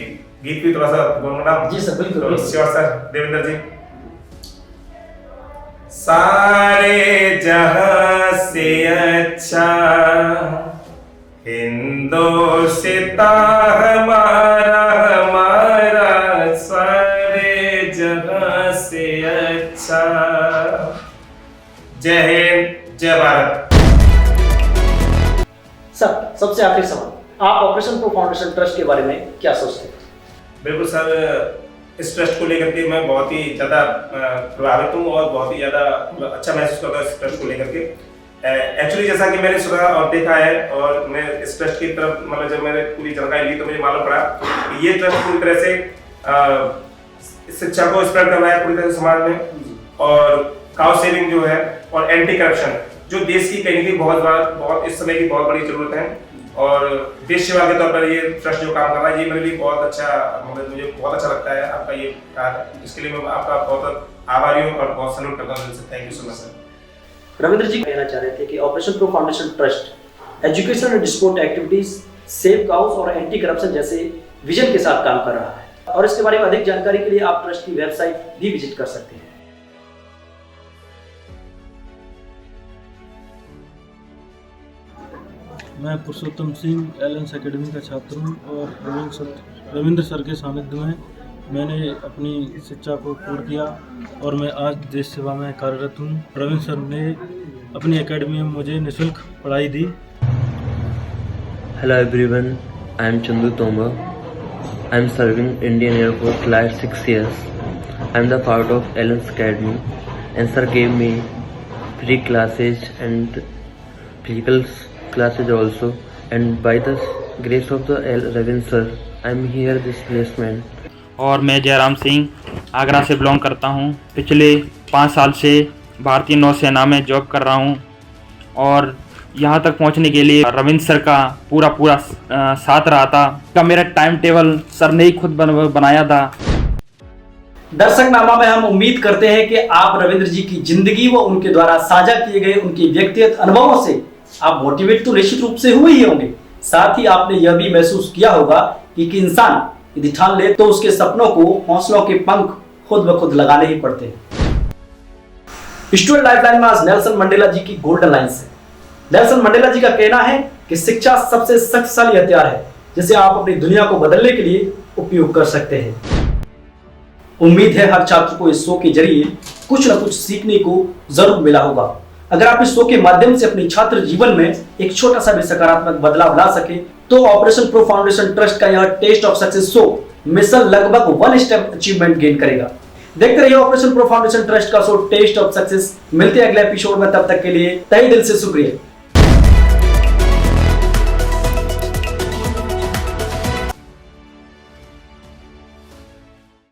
गीत भी थोड़ा सा गुनगुना। जी सर बिल्कुल। तो श्योर सर, देवेंद्र जी। सारे जहां से अच्छा हिंदुस्ता हमारा हमारा, सारे जहां से अच्छा। जय हिंद, जय भारत। सर सबसे आखिरी सवाल, आप ऑपरेशन प्रो फाउंडेशन ट्रस्ट के बारे में क्या सोचते हैं? बिल्कुल सर, इस ट्रस्ट को लेकर के मैं बहुत ही ज़्यादा प्रभावित हूँ और बहुत ही ज़्यादा अच्छा महसूस करता हूँ इस ट्रस्ट को लेकर के। एक्चुअली जैसा कि मैंने सुना और देखा है, और मैं इस ट्रस्ट की तरफ मतलब जब मैंने पूरी जानकारी ली तो मुझे मालूम पड़ा कि ये ट्रस्ट पूरी तरह से शिक्षा को स्प्रेड कर रहा है पूरी तरह से समाज में, और काउ सेविंग जो है और एंटी करप्शन जो देश की कहीं की बहुत इस समय की बहुत बड़ी जरूरत है, और देश सेवा के तौर पर ये ट्रस्ट जो काम कर रहा है ये मेरे लिए बहुत अच्छा, मतलब मुझे बहुत अच्छा लगता है आपका ये कार्य। इसके लिए मैं आपका बहुत आभारी हूँ और बहुत सैल्यूट करता हूँ। Thank you so much sir. Ravindra ji कहना चाह रहे थे कि operation pro foundation trust education and sport activities, save cows और एंटी करप्शन जैसे विजन के साथ काम कर रहा है, और इसके बारे में अधिक जानकारी के लिए आप ट्रस्ट की वेबसाइट भी विजिट कर सकते हैं। मैं पुरुषोत्तम सिंह एलेंस एकेडमी का छात्र हूँ और रविंद्र सर के सानिध्य में मैंने अपनी शिक्षा को पूर्ण किया और मैं आज देश सेवा में कार्यरत हूँ। रविंद्र सर ने अपनी एकेडमी में मुझे निःशुल्क पढ़ाई दी। Hello everyone, I am Chandu Tomar. I am serving Indian Air Force last 6 years. I am the part of Allen's Academy, and sir gave me free classes and physical classes also. And by the grace of the Ravind sir, I am here this placement. और मैं जयराम सिंह आगरा से बिलोंग करता हूँ। पिछले 5 साल से भारतीय नौसेना में जॉब कर रहा हूँ, और यहाँ तक पहुँचने के लिए रविंद्र सर का पूरा साथ रहा था। का मेरा टाइम टेबल सर ने ही खुद बनाया था। दर्शकनामा में हम उम्मीद करते हैं कि आप रविंद्र जी की जिंदगी व उनके द्वारा साझा किए गए उनके व्यक्तिगत अनुभवों से आप मोटिवेट तो निश्चित रूप से हुए ही होंगे। साथ ही आपने यह भी महसूस किया होगा कि इंसान यदि ठान ले तो उसके सपनों को हौसलों के पंख खुद ब खुद लगाने ही पड़ते हैं। स्टूडेंट लाइफलाइन में आज नेल्सन मंडेला जी की गोल्डन लाइन्स है। नेल्सन मंडेला जी का कहना है कि शिक्षा सबसे शक्तिशाली हथियार है जिसे आप अपनी दुनिया को बदलने के लिए उपयोग कर सकते हैं। उम्मीद है हर छात्र को इस शो के जरिए कुछ न कुछ सीखने को जरूर मिला होगा। अगर आप इस शो के माध्यम से अपने छात्र जीवन में एक छोटा सा भी सकारात्मक बदलाव ला सके तो ऑपरेशन प्रो फाउंडेशन ट्रस्ट का यह test of success show mission लगभग 1 स्टेप अचीवमेंट गेन करेगा। देखते रहिए ऑपरेशन प्रो फाउंडेशन ट्रस्ट का शो टेस्ट ऑफ सक्सेस। मिलते हैं अगले एपिसोड में, तब तक के लिए तहे दिल से शुक्रिया।